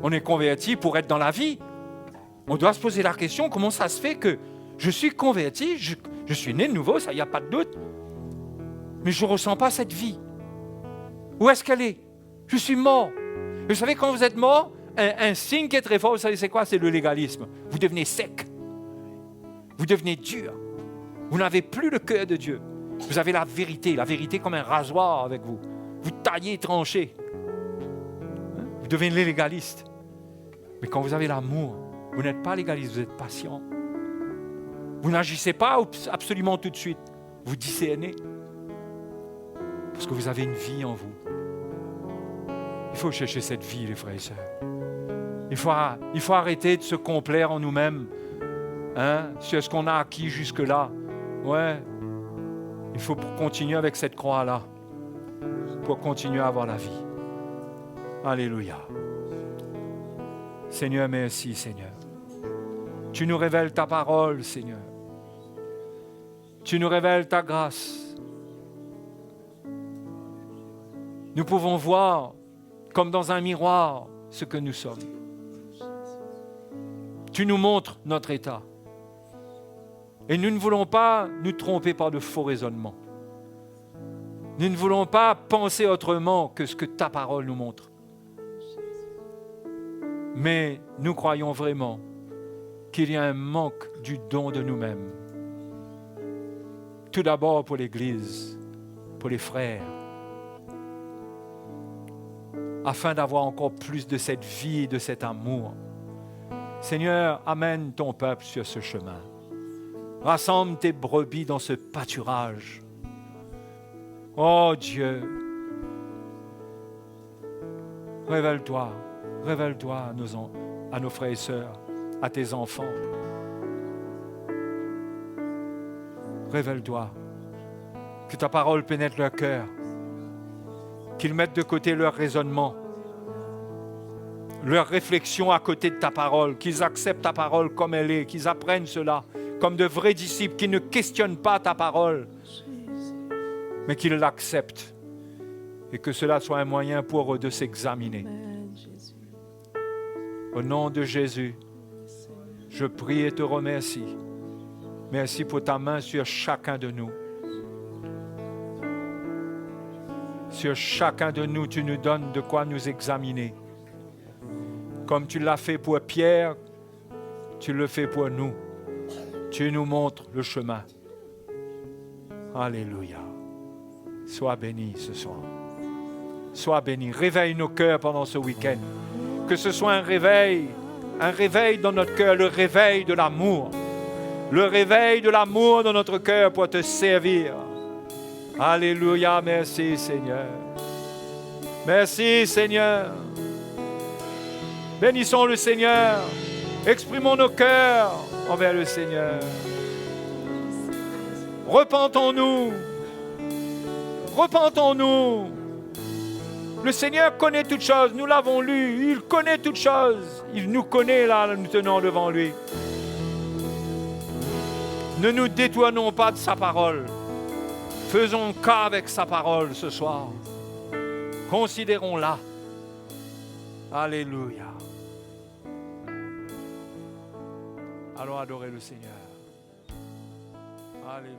On est converti pour être dans la vie. On doit se poser la question, comment ça se fait que je suis converti, je suis né de nouveau, ça, il n'y a pas de doute. Mais je ne ressens pas cette vie. Où est-ce qu'elle est? Je suis mort. Et vous savez, quand vous êtes mort, un signe qui est très fort, vous savez c'est quoi? C'est le légalisme. Vous devenez sec. Vous devenez dur. Vous n'avez plus le cœur de Dieu. Vous avez la vérité comme un rasoir avec vous. Vous taillez, tranchez. Vous devenez légaliste. Mais quand vous avez l'amour, vous n'êtes pas légaliste, vous êtes patient. Vous n'agissez pas absolument tout de suite. Vous discernez. Parce que vous avez une vie en vous. Il faut chercher cette vie, les frères et sœurs. Il faut arrêter de se complaire en nous-mêmes, sur ce qu'on a acquis jusque-là. Ouais. Il faut continuer avec cette croix-là pour continuer à avoir la vie. Alléluia. Seigneur, merci, Seigneur. Tu nous révèles ta parole, Seigneur. Tu nous révèles ta grâce. Nous pouvons voir, comme dans un miroir, ce que nous sommes. Tu nous montres notre état. Et nous ne voulons pas nous tromper par de faux raisonnements. Nous ne voulons pas penser autrement que ce que ta parole nous montre. Mais nous croyons vraiment qu'il y a un manque du don de nous-mêmes. Tout d'abord pour l'Église, pour les frères, afin d'avoir encore plus de cette vie et de cet amour. Seigneur, amène ton peuple sur ce chemin. Rassemble tes brebis dans ce pâturage. Oh Dieu, révèle-toi à nos frères et sœurs, à tes enfants. Révèle-toi, que ta parole pénètre leur cœur, qu'ils mettent de côté leur raisonnement, leur réflexion à côté de ta parole, qu'ils acceptent ta parole comme elle est, qu'ils apprennent cela comme de vrais disciples, qui ne questionnent pas ta parole, mais qu'ils l'acceptent et que cela soit un moyen pour eux de s'examiner. Au nom de Jésus, je prie et te remercie. Merci pour ta main sur chacun de nous. Sur chacun de nous, tu nous donnes de quoi nous examiner. Comme tu l'as fait pour Pierre, tu le fais pour nous. Tu nous montres le chemin. Alléluia. Sois béni ce soir. Sois béni. Réveille nos cœurs pendant ce week-end. Que ce soit un réveil dans notre cœur, le réveil de l'amour. Le réveil de l'amour dans notre cœur pour te servir. Alléluia. Merci Seigneur. Merci Seigneur. Bénissons le Seigneur. Exprimons nos cœurs envers le Seigneur. Repentons-nous. Repentons-nous. Le Seigneur connaît toutes choses. Nous l'avons lu. Il connaît toutes choses. Il nous connaît là, nous tenons devant lui. Ne nous détournons pas de sa parole. Faisons cas avec sa parole ce soir. Considérons-la. Alléluia. Allons adorer le Seigneur. Alléluia.